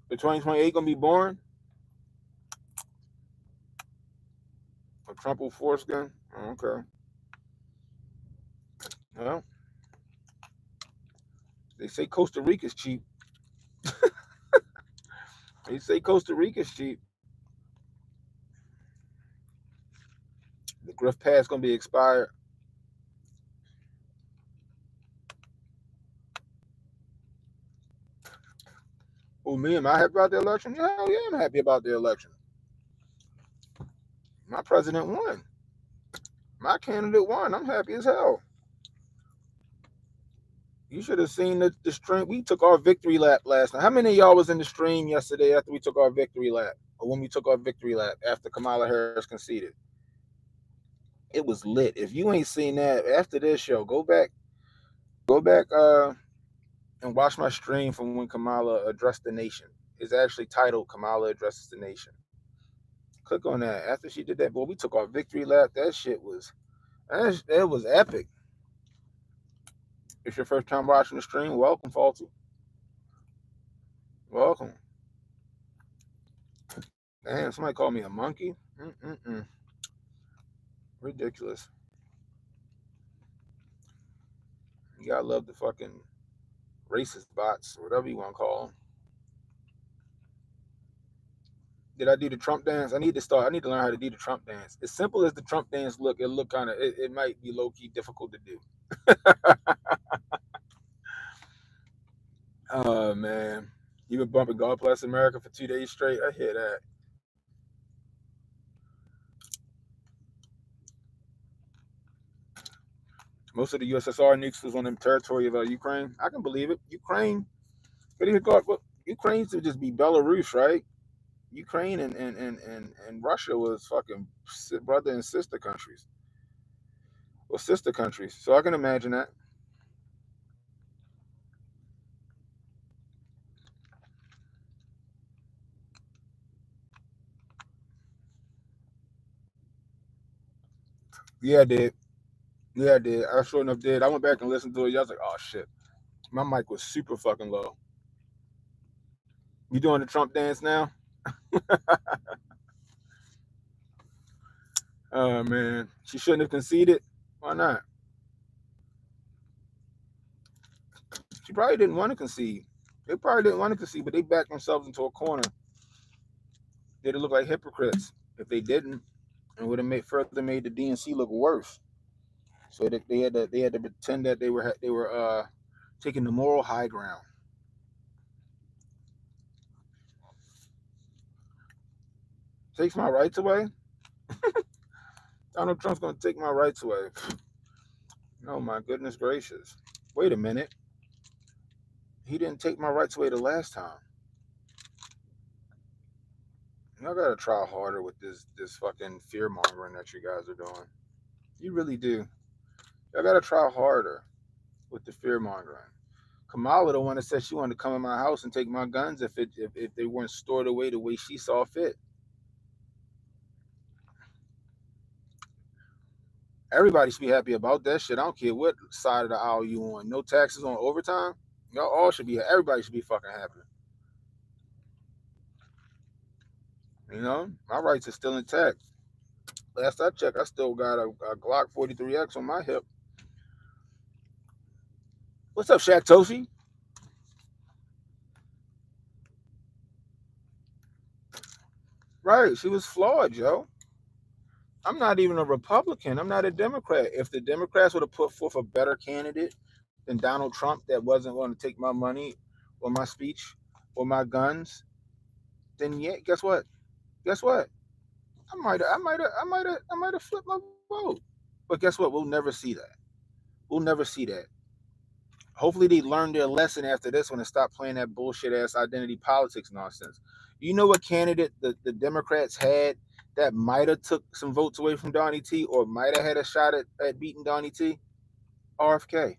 The 2028 gonna be boring. A Trump will foreskin. Oh, okay. Well, they say Costa Rica's cheap. They say Costa Rica's cheap. The Griff Pass gonna be expired. Oh, me, am I happy about the election? Hell yeah, I'm happy about the election. My president won. My candidate won. I'm happy as hell. You should have seen the stream. We took our victory lap last night. How many of y'all was in the stream yesterday after we took our victory lap? Or when we took our victory lap after Kamala Harris conceded? It was lit. If you ain't seen that after this show, go back and watch my stream from when Kamala addressed the nation. It's actually titled Kamala Addresses the Nation. Click on that. After she did that, boy, we took our victory lap. It was epic. If your first time watching the stream, welcome, Faulty. Welcome. Damn, somebody called me a monkey. Mm-mm-mm. Ridiculous. You gotta love the fucking racist bots, or whatever you want to call them. Did I do the Trump dance? I need to start. I need to learn how to do the Trump dance. As simple as the Trump dance look, it look kind of. It might be low key difficult to do. Oh man, you been bumping God Bless America for 2 days straight. I hear that. Most of the USSR nukes was on the territory of Ukraine. I can believe it. Ukraine, Ukraine should just be Belarus, right? Ukraine and Russia was fucking brother and sister countries. Well, sister countries. So I can imagine that. Yeah, I did. Yeah, I did. I sure enough did. I went back and listened to it. I was like, oh shit. My mic was super fucking low. You doing the Trump dance now? Oh man. She shouldn't have conceded. Why not? She probably didn't want to concede. They probably didn't want to concede, but they backed themselves into a corner. They'd look like hypocrites if they didn't, and would have made the DNC look worse. So they had to pretend that they were taking the moral high ground. Takes my rights away. Donald Trump's gonna take my rights away. Oh my goodness gracious! Wait a minute. He didn't take my rights away the last time. Y'all gotta try harder with this fucking fear mongering that you guys are doing. You really do. Y'all gotta try harder with the fear mongering. Kamala, the one that said she wanted to come in my house and take my guns if they weren't stored away the way she saw fit. Everybody should be happy about that shit. I don't care what side of the aisle you on. No taxes on overtime. Y'all all should be. Everybody should be fucking happy. You know, my rights are still intact. Last I checked, I still got a Glock 43X on my hip. What's up, Shaq Toshi? Right, she was flawed, Joe. I'm not even a Republican. I'm not a Democrat. If the Democrats would have put forth a better candidate than Donald Trump that wasn't going to take my money or my speech or my guns, then yeah, guess what? Guess what? I might have flipped my vote. But guess what? We'll never see that. We'll never see that. Hopefully they learned their lesson after this one and stop playing that bullshit ass identity politics nonsense. You know what candidate the Democrats had that might have took some votes away from Donnie T or might have had a shot at beating Donnie T? RFK.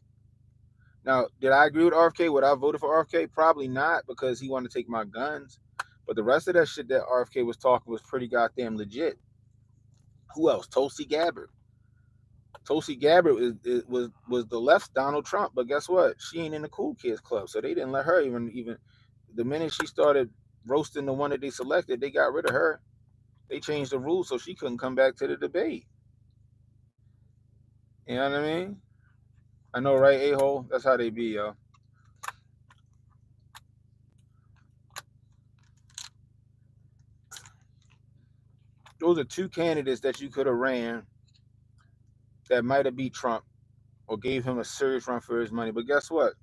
Now, did I agree with RFK? Would I voted for RFK? Probably not because he wanted to take my guns. But the rest of that shit that RFK was talking was pretty goddamn legit. Who else? Tulsi Gabbard. Tulsi Gabbard was the left's Donald Trump, but guess what? She ain't in the cool kids club, so they didn't let her even. The minute she started roasting the one that they selected, they got rid of her. They changed the rules so she couldn't come back to the debate. You know what I mean? I know, right, a hole. That's how they be, yo. Those are two candidates that you could have ran that might have beat Trump or gave him a serious run for his money. But guess what?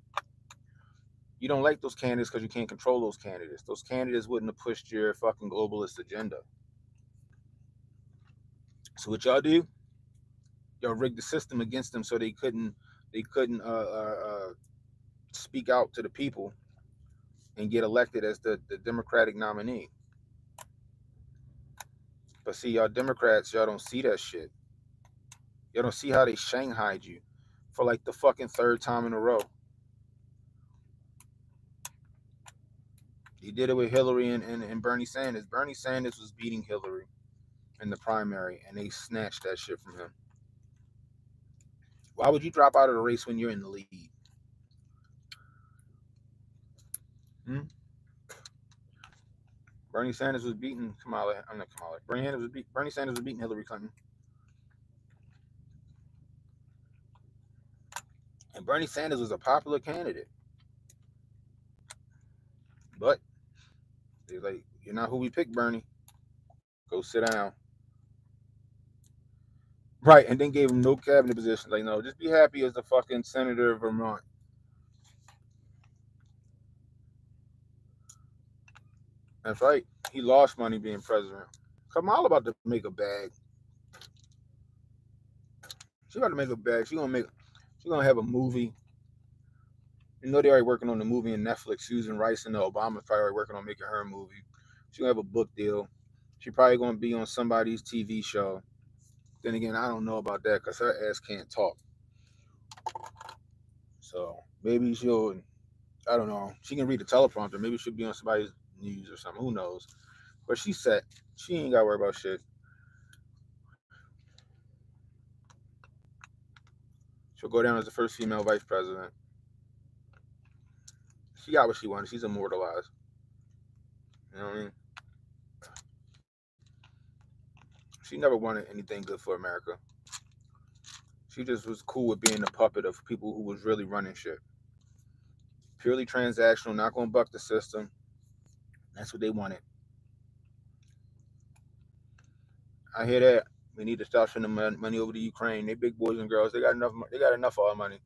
You don't like those candidates because you can't control those candidates. Those candidates wouldn't have pushed your fucking globalist agenda. So what y'all do? Y'all rigged the system against them so they couldn't speak out to the people and get elected as the Democratic nominee. But see, y'all Democrats, y'all don't see that shit. Y'all don't see how they shanghaied you for like the fucking third time in a row. He did it with Hillary and Bernie Sanders. Bernie Sanders was beating Hillary in the primary, and they snatched that shit from him. Why would you drop out of the race when you're in the lead? Hmm? Bernie Sanders was beating Kamala. I'm not Kamala. Bernie Sanders was beating Hillary Clinton, and Bernie Sanders was a popular candidate. But they're like, "You're not who we picked, Bernie. Go sit down." Right, and then gave him no cabinet position. Like, no, just be happy as the fucking senator of Vermont. That's right. He lost money being president. Kamala about to make a bag. She about to make a bag. She gonna make. She's gonna have a movie. You know, they're already working on the movie in Netflix. Susan Rice and the Obama probably already working on making her a movie. She's gonna have a book deal. She probably gonna be on somebody's TV show. Then again, I don't know about that because her ass can't talk. So maybe she'll. I don't know. She can read the teleprompter. Maybe she'll be on somebody's news or something. Who knows? But she's set. She ain't got to worry about shit. She'll go down as the first female vice president. She got what she wanted. She's immortalized. You know what I mean? She never wanted anything good for America. She just was cool with being the puppet of people who was really running shit. Purely transactional, not going to buck the system. That's what they wanted. I hear that. We need to stop sending money over to Ukraine. They big boys and girls. They got enough. They got enough of our money.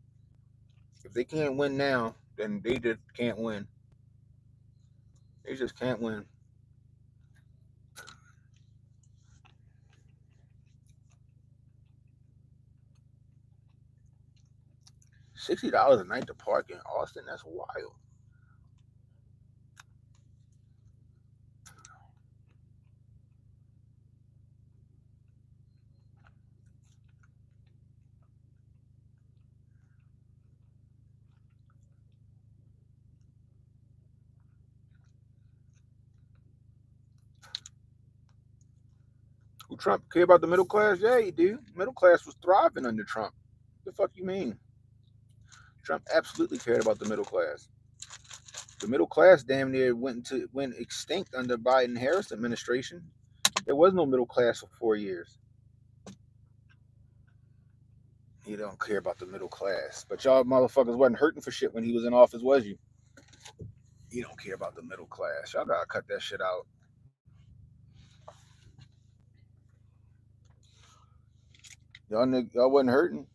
If they can't win now, then they just can't win. They just can't win. $60 a night to park in Austin. That's wild. Who Trump care about the middle class? Yeah, he do. Middle class was thriving under Trump. The fuck you mean? Trump absolutely cared about the middle class. The middle class damn near went extinct under Biden Harris administration. There was no middle class for 4 years. He don't care about the middle class. But y'all motherfuckers wasn't hurting for shit when he was in office, was you? He don't care about the middle class. Y'all gotta cut that shit out. Y'all wasn't hurting.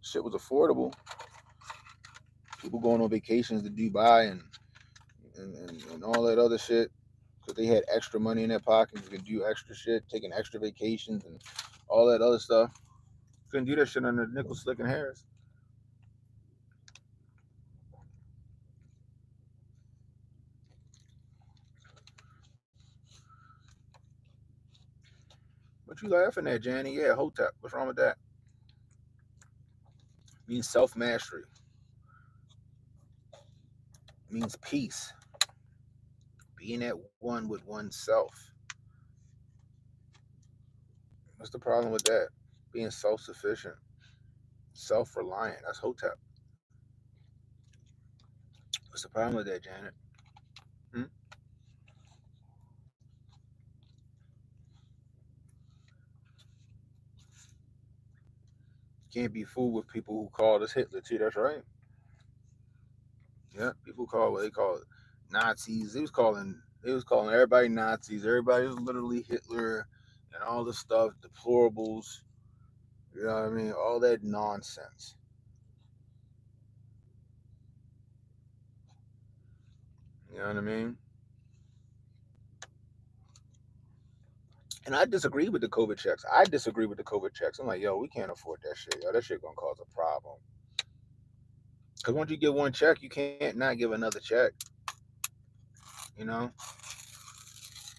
Shit was affordable. People going on vacations to Dubai and all that other shit because they had extra money in their pockets. You could do extra shit, taking extra vacations and all that other stuff. Couldn't do that shit under Nichols, Slick, and Harris. What you laughing at, Janny? Yeah, Hotep. What's wrong with that? It means self mastery. It means peace. Being at one with oneself. What's the problem with that? Being self sufficient, self reliant. That's Hotep. What's the problem with that, Janet? Hmm? Can't be fooled with people who called us Hitler too. That's right. Yeah, people call what they call it Nazis. They was calling everybody Nazis. Everybody was literally Hitler and all this stuff, deplorables. You know what I mean? All that nonsense. You know what I mean? And I disagree with the COVID checks. I disagree with the COVID checks. I'm like, yo, we can't afford that shit. Yo, that shit gonna cause a problem. Because once you get one check, you can't not give another check. You know?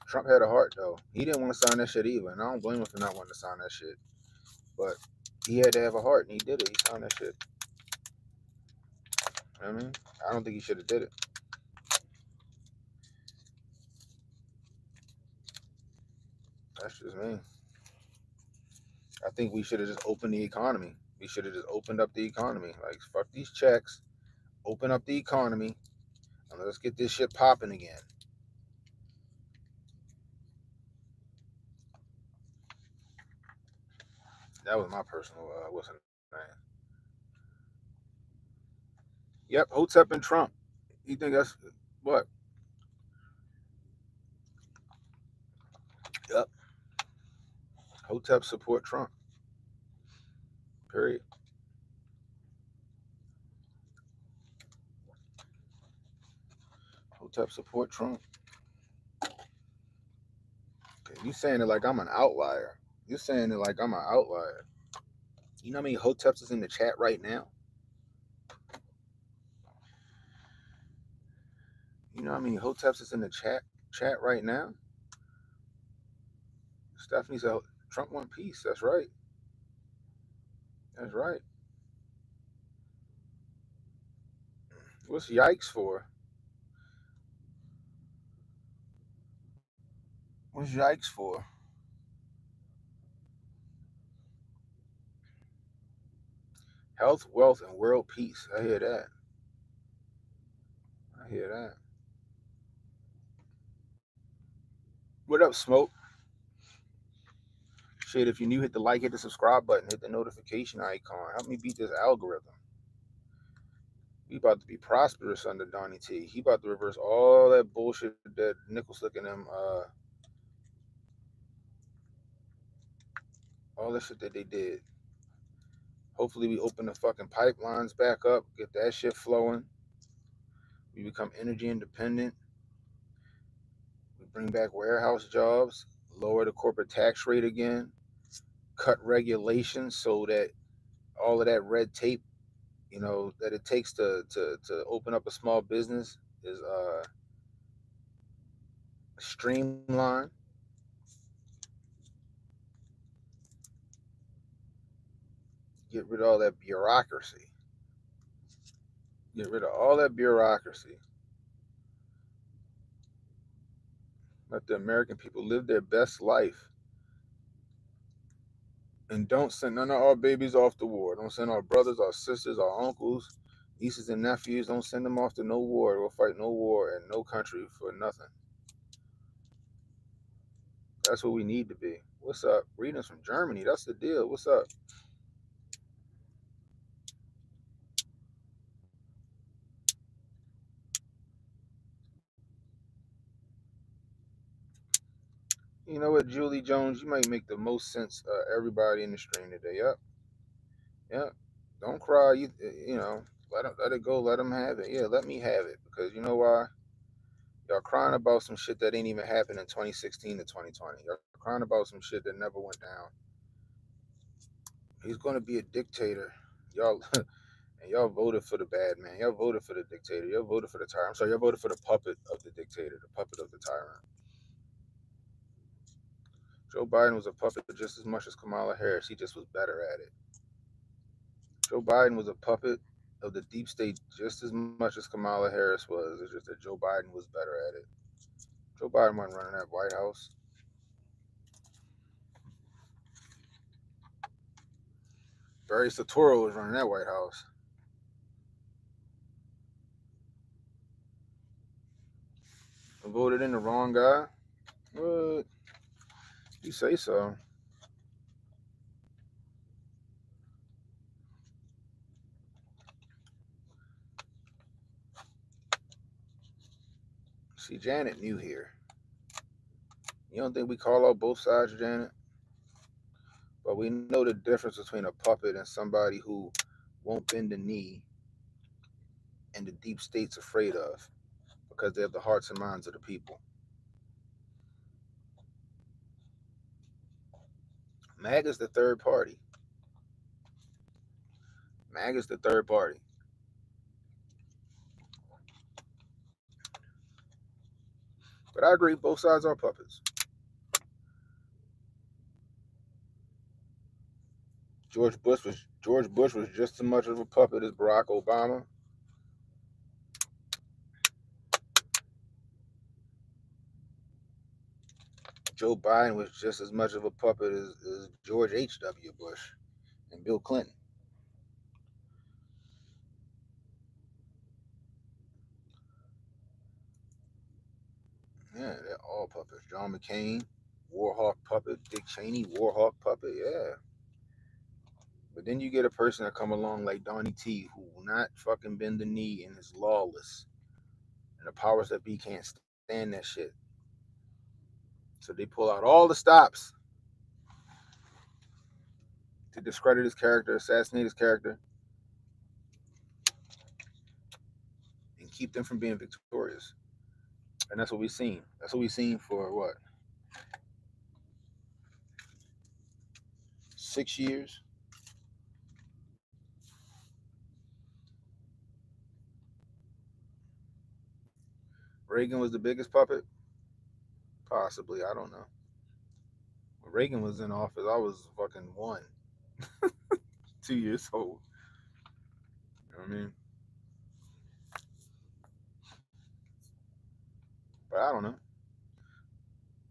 Trump had a heart though. He didn't want to sign that shit either, and I don't blame him for not wanting to sign that shit. But he had to have a heart, and he did it. He signed that shit. You know what I mean, I don't think he should have did it. That's just me. I think we should have just opened the economy. We should have just opened up the economy. Like fuck these checks. Open up the economy, and let's get this shit popping again. That was my personal. What's her name? Yep, Hotep and Trump. You think that's what? Yep. Hotep support Trump. Period. Hotep support Trump. Okay, you saying it like I'm an outlier. You're saying it like I'm an outlier. You know how many hoteps is in the chat right now? You know how many hoteps is in the chat right now? Stephanie said Trump want peace. That's right. That's right. What's yikes for? What's yikes for? Health, wealth, and world peace. I hear that. I hear that. What up, Smoke? Shit, if you're new, hit the like, hit the subscribe button, hit the notification icon. Help me beat this algorithm. We about to be prosperous under Donnie T. He about to reverse all that bullshit that Nichols looking them, all that shit that they did. Hopefully we open the fucking pipelines back up, get that shit flowing. We become energy independent. We bring back warehouse jobs, lower the corporate tax rate again, cut regulations so that all of that red tape, that it takes to open up a small business is streamlined. Get rid of all that bureaucracy. Get rid of all that bureaucracy. Let the American people live their best life. And don't send none of our babies off to war. Don't send our brothers, our sisters, our uncles, nieces, and nephews. Don't send them off to no war. We'll fight no war in no country for nothing. That's what we need to be. What's up? Greetings from Germany. That's the deal. What's up? You know what, Julie Jones? You might make the most sense everybody in the stream today. Yep. Yep. Don't cry. Let it go. Let them have it. Yeah, let me have it. Because you know why? Y'all crying about some shit that ain't even happened in 2016 to 2020. Y'all crying about some shit that never went down. He's gonna be a dictator. Y'all and y'all voted for the bad man. Y'all voted for the dictator. Y'all voted for the tyrant. I'm sorry, y'all voted for the puppet of the dictator, the puppet of the tyrant. Joe Biden was a puppet just as much as Kamala Harris. He just was better at it. Joe Biden was a puppet of the deep state just as much as Kamala Harris was. It's just that Joe Biden was better at it. Joe Biden wasn't running that White House. Barry Soetoro was running that White House. I voted in the wrong guy. What? You say so. See, Janet new here. You don't think we call out both sides, Janet? But we know the difference between a puppet and somebody who won't bend the knee and the deep state's afraid of because they have the hearts and minds of the people. MAG is the third party. MAG is the third party. But I agree, both sides are puppets. George Bush was just as much of a puppet as Barack Obama. Joe Biden was just as much of a puppet as George H.W. Bush and Bill Clinton. Yeah, they're all puppets. John McCain, Warhawk puppet. Dick Cheney, Warhawk puppet. Yeah. But then you get a person that come along like Donnie T, who will not fucking bend the knee and is lawless, and the powers that be can't stand that shit. So they pull out all the stops to discredit his character, assassinate his character, and keep them from being victorious. And that's what we've seen. That's what we've seen for what? 6 years? Reagan was the biggest puppet? Possibly. I don't know. When Reagan was in office, I was fucking 2 years old. You know what I mean? But I don't know.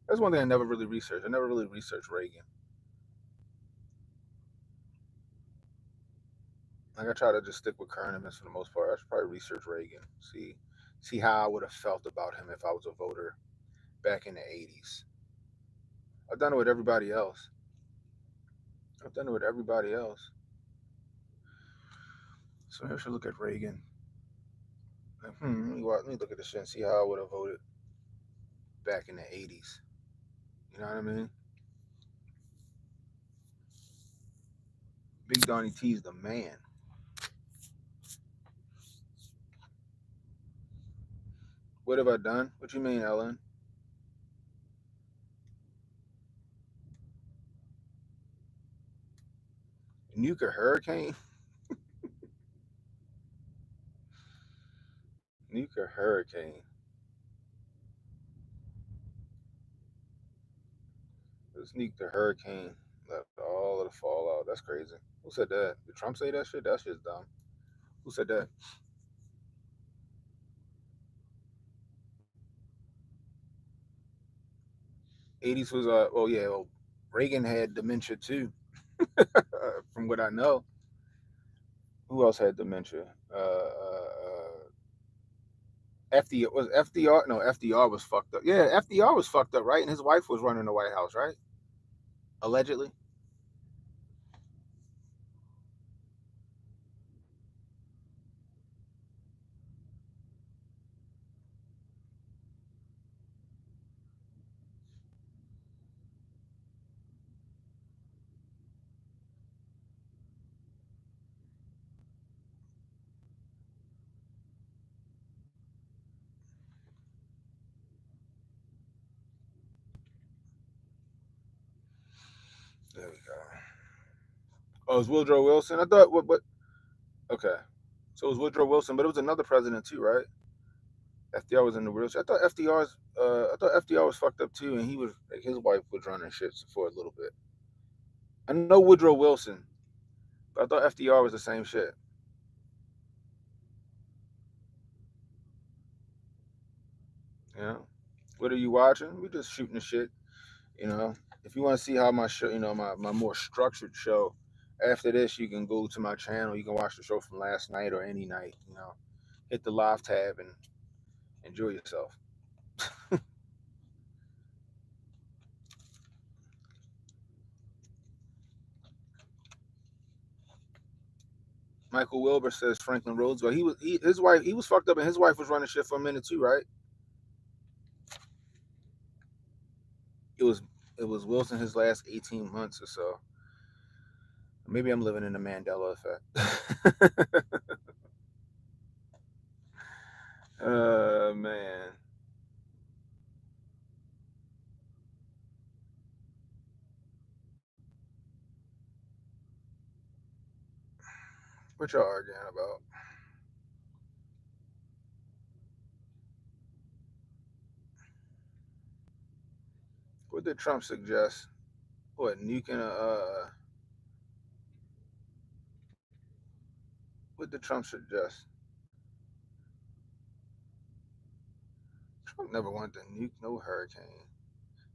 That's one thing I never really researched. I never really researched Reagan. Like I try to just stick with current events for the most part. I should probably research Reagan, see how I would have felt about him if I was a voter back in the '80s. I've done it with everybody else. I've done it with everybody else. So I should look at Reagan. Like, let me look at this shit and see how I would have voted back in the '80s. You know what I mean? Big Donnie T's the man. What have I done? What you mean, Ellen? Nuka hurricane? Nuka hurricane. Let's nuke the hurricane. Left all of the fallout. That's crazy. Who said that? Did Trump say that shit? That shit's dumb. Who said that? '80s was well yeah. Well, Reagan had dementia too, from what I know. Who else had dementia? FDR was FDR. No, FDR was fucked up. Yeah, FDR was fucked up, right? And his wife was running the White House, right? Allegedly. There we go. Oh, it was Woodrow Wilson. I thought what? Okay, so it was Woodrow Wilson, but it was another president too, right? FDR was in the wheelchair. I thought FDR was fucked up too, and he was like, his wife was running shit for a little bit. I know Woodrow Wilson, but I thought FDR was the same shit. You know, what are you watching? We just shooting the shit. You know, if you want to see how my show, my more structured show. After this, you can go to my channel. You can watch the show from last night or any night. Hit the live tab and enjoy yourself. Michael Wilbur says Franklin Roosevelt. His wife. He was fucked up, and his wife was running shit for a minute too, right? It was it was Wilson his last 18 months or so. Maybe I'm living in the Mandela effect. Man, what y'all arguing about? What did Trump suggest? What nuking what did Trump suggest? Trump never wanted to nuke no hurricane.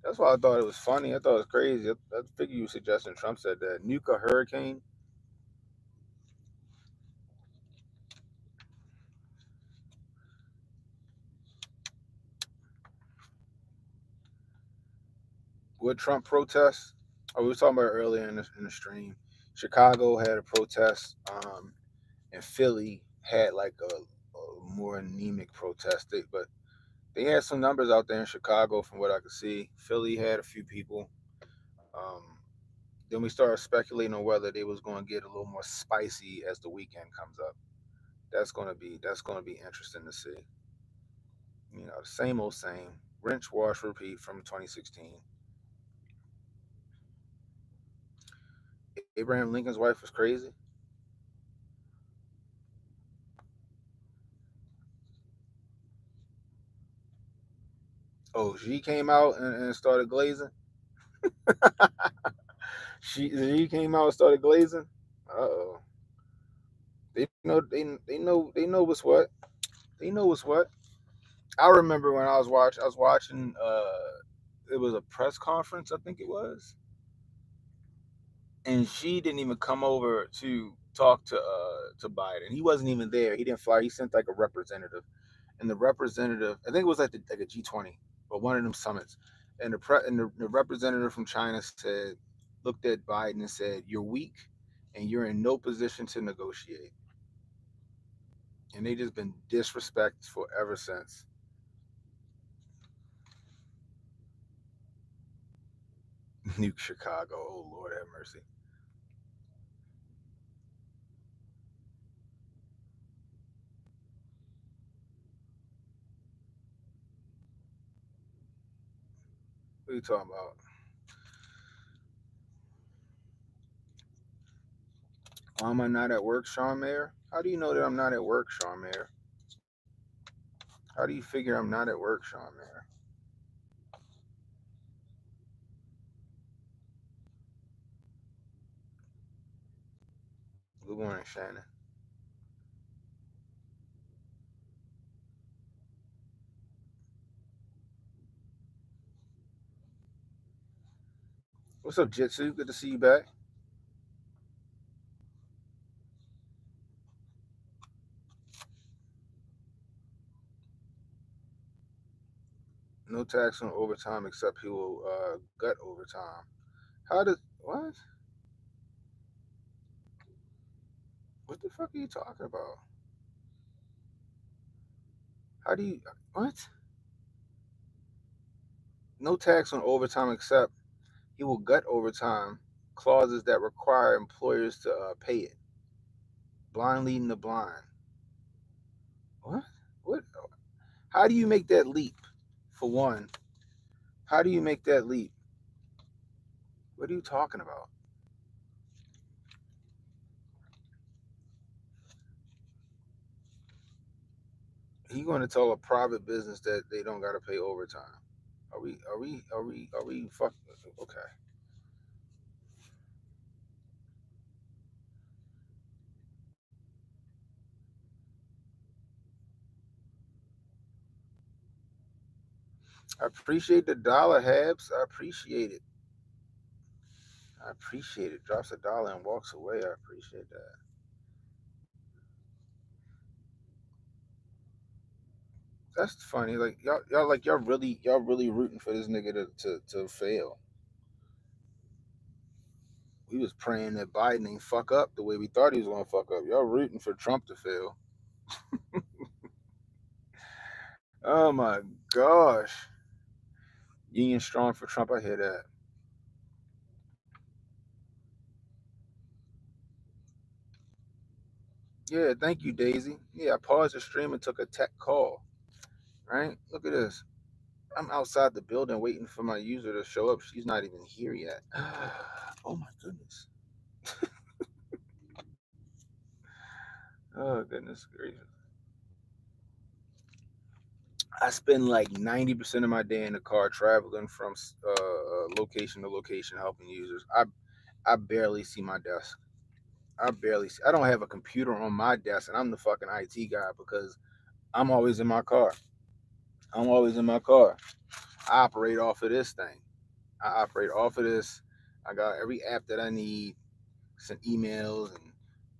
That's why I thought it was funny. I thought it was crazy. I figured you were suggesting Trump said that nuke a hurricane. Would Trump protest? Oh, we were talking about earlier in the stream. Chicago had a protest, and Philly had like a more anemic protest. But they had some numbers out there in Chicago, from what I could see. Philly had a few people. Um, then we started speculating on whether they was going to get a little more spicy as the weekend comes up. That's gonna be interesting to see. The same old same. Rinse, wash, repeat from 2016. Abraham Lincoln's wife was crazy. Oh, she came out and started glazing. She came out and started glazing. Uh oh. They know what's what. They know what's what. I remember when I was watching it was a press conference, I think it was, and she didn't even come over to talk to Biden. He wasn't even there. He didn't fly. He sent like a representative, and the representative, I think it was like a G20 or one of them summits, and the representative from China said, looked at Biden and said, "You're weak, and you're in no position to negotiate." And they just been disrespectful ever since. Nuke Chicago. Oh Lord have mercy. What are you talking about? Why am I not at work, Sean Mayer? How do you know that I'm not at work, Sean Mayer? How do you figure I'm not at work, Sean Mayer? Good morning, Shannon. What's up, Jitsu? Good to see you back. No tax on overtime except he will gut overtime. How does what? What the fuck are you talking about? How do you what? No tax on overtime except he will gut overtime clauses that require employers to pay it. Blind leading the blind. What? What? How do you make that leap? For one, how do you make that leap? What are you talking about? He going to tell a private business that they don't got to pay overtime. Are we fuck okay. I appreciate the dollar, Habs. I appreciate it. I appreciate it. Drops a dollar and walks away. I appreciate that. That's funny. Like y'all really rooting for this nigga to fail. We was praying that Biden ain't fuck up the way we thought he was gonna fuck up. Y'all rooting for Trump to fail. Oh my gosh. Union strong for Trump. I hear that. Yeah, thank you, Daisy. Yeah, I paused the stream and took a tech call. Right? Look at this. I'm outside the building waiting for my user to show up. She's not even here yet. Oh my goodness. Oh goodness gracious. I spend like 90% of my day in the car traveling from location to location helping users. I barely see my desk. I barely see. I don't have a computer on my desk, and I'm the fucking IT guy because I'm always in my car. I'm always in my car. I operate off of this thing. I operate off of this. I got every app that I need, send emails and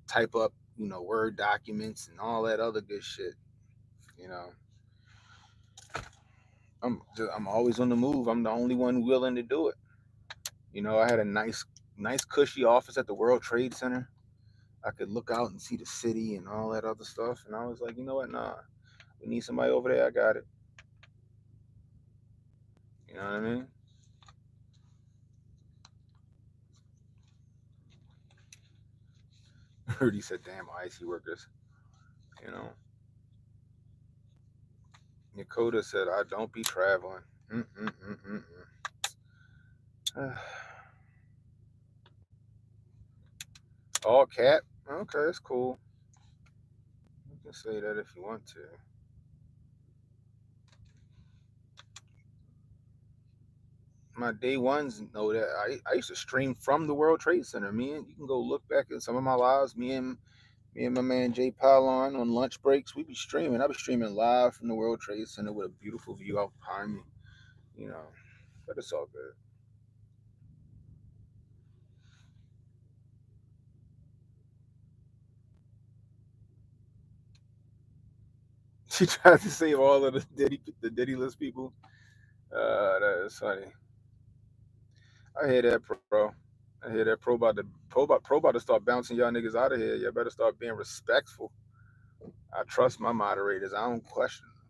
type up, Word documents and all that other good shit. You know, I'm always on the move. I'm the only one willing to do it. I had a nice cushy office at the World Trade Center. I could look out and see the city and all that other stuff. And I was like, you know what? Nah, we need somebody over there. I got it. You know what I mean? Heard he said, damn IC workers. You know, Dakota said, I don't be traveling. Mm-mm-mm-mm-mm. All cap. Okay, that's cool. You can say that if you want to. my day ones know that I used to stream from the World Trade Center. You can go look back at some of my lives. Me and my man Jay Palon on lunch breaks, we be streaming. I be streaming live from the World Trade Center with a beautiful view out behind me. You know, but it's all good. She tried to save all of the Diddy list people. That is funny. I hear that, pro. I hear that pro about to start bouncing y'all niggas out of here. Y'all better start being respectful. I trust my moderators. I don't question them.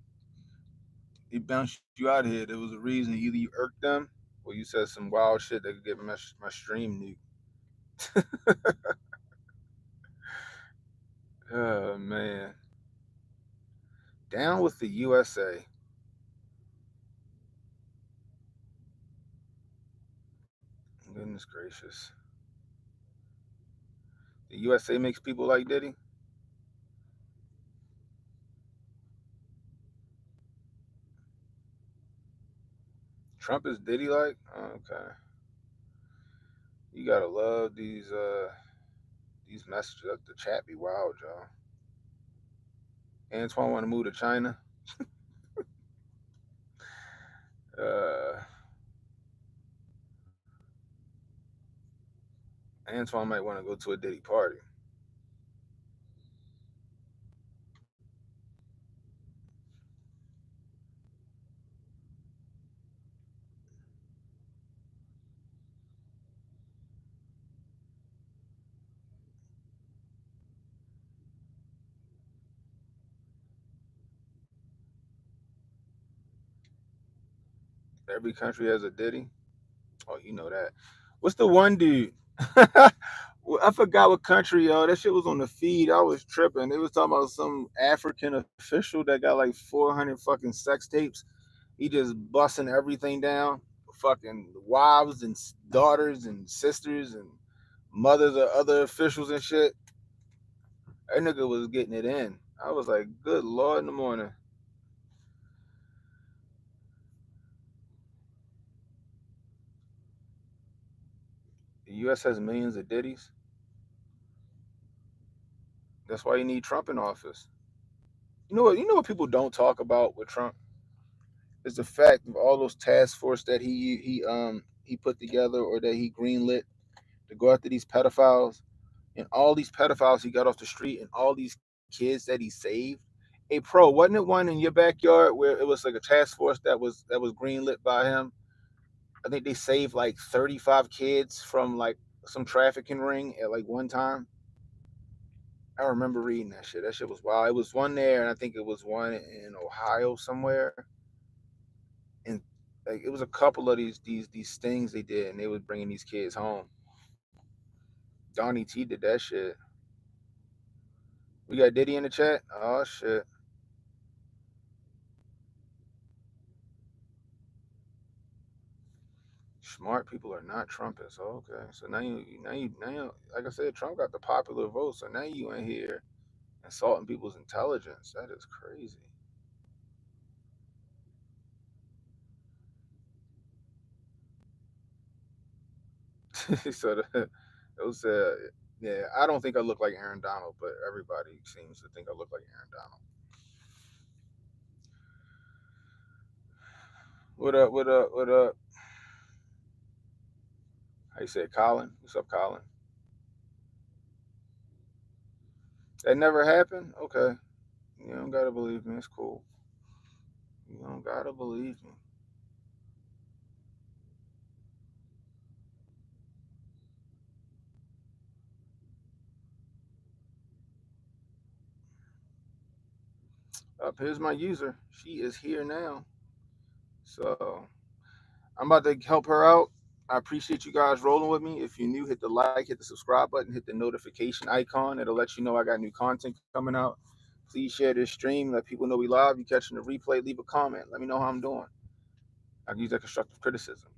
He bounced you out of here. There was a reason. Either you irked them or you said some wild shit that could get my stream nuked. Oh man. Down with the USA. Goodness gracious. The USA makes people like Diddy. Trump is Diddy like? Okay. You gotta love these messages. The chat be wild, y'all. Antoine want to move to China. Uh, Antoine might want to go to a Diddy party. Every country has a Diddy. Oh, you know that. What's the one dude? I forgot what country, yo. That shit was on the feed. I was tripping. They was talking about some African official that got like 400 fucking sex tapes. He just busting everything down. Fucking wives and daughters and sisters and mothers of other officials and shit. That nigga was getting it in. I was like, good lord in the morning. The U.S. has millions of Diddies. That's why you need Trump in office. You know what? You know what people don't talk about with Trump is the fact of all those task force that he put together or that he greenlit to go after these pedophiles and all these pedophiles he got off the street and all these kids that he saved. Hey, pro, wasn't it one in your backyard where it was like a task force that was greenlit by him? I think they saved like 35 kids from like some trafficking ring at like one time. I remember reading that shit. That shit was wild. It was one there, and I think it was one in Ohio somewhere. And like it was a couple of these things they did, and they was bringing these kids home. Donnie T did that shit. We got Diddy in the chat. Oh shit. Smart people are not Trumpists. Oh, okay, so now you, like I said, Trump got the popular vote. So now you in here insulting people's intelligence. That is crazy. So it was yeah. I don't think I look like Aaron Donald, but everybody seems to think I look like Aaron Donald. What up? What up? What up? How you say, Colin? What's up, Colin? That never happened. Okay, you don't gotta believe me. It's cool. You don't gotta believe me. Up here's my user. She is here now. So I'm about to help her out. I appreciate you guys rolling with me. If you're new, hit the like, hit the subscribe button, hit the notification icon. It'll let you know I got new content coming out. Please share this stream. Let people know we live. You catching the replay, leave a comment. Let me know how I'm doing. I can use that constructive criticism.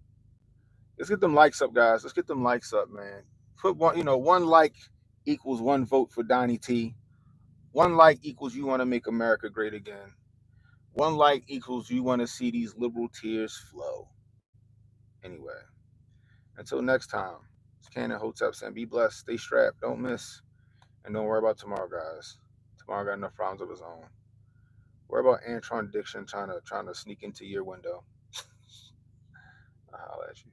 Let's get them likes up, guys. Let's get them likes up, man. Put one like equals one vote for Donnie T. One like equals you want to make America great again. One like equals you want to see these liberal tears flow. Anyway, until next time, it's Cannon Hotep saying, be blessed, stay strapped, don't miss, and don't worry about tomorrow, guys. Tomorrow got enough problems of his own. Worry about Antron Diction trying to sneak into your window. I'll holler at you.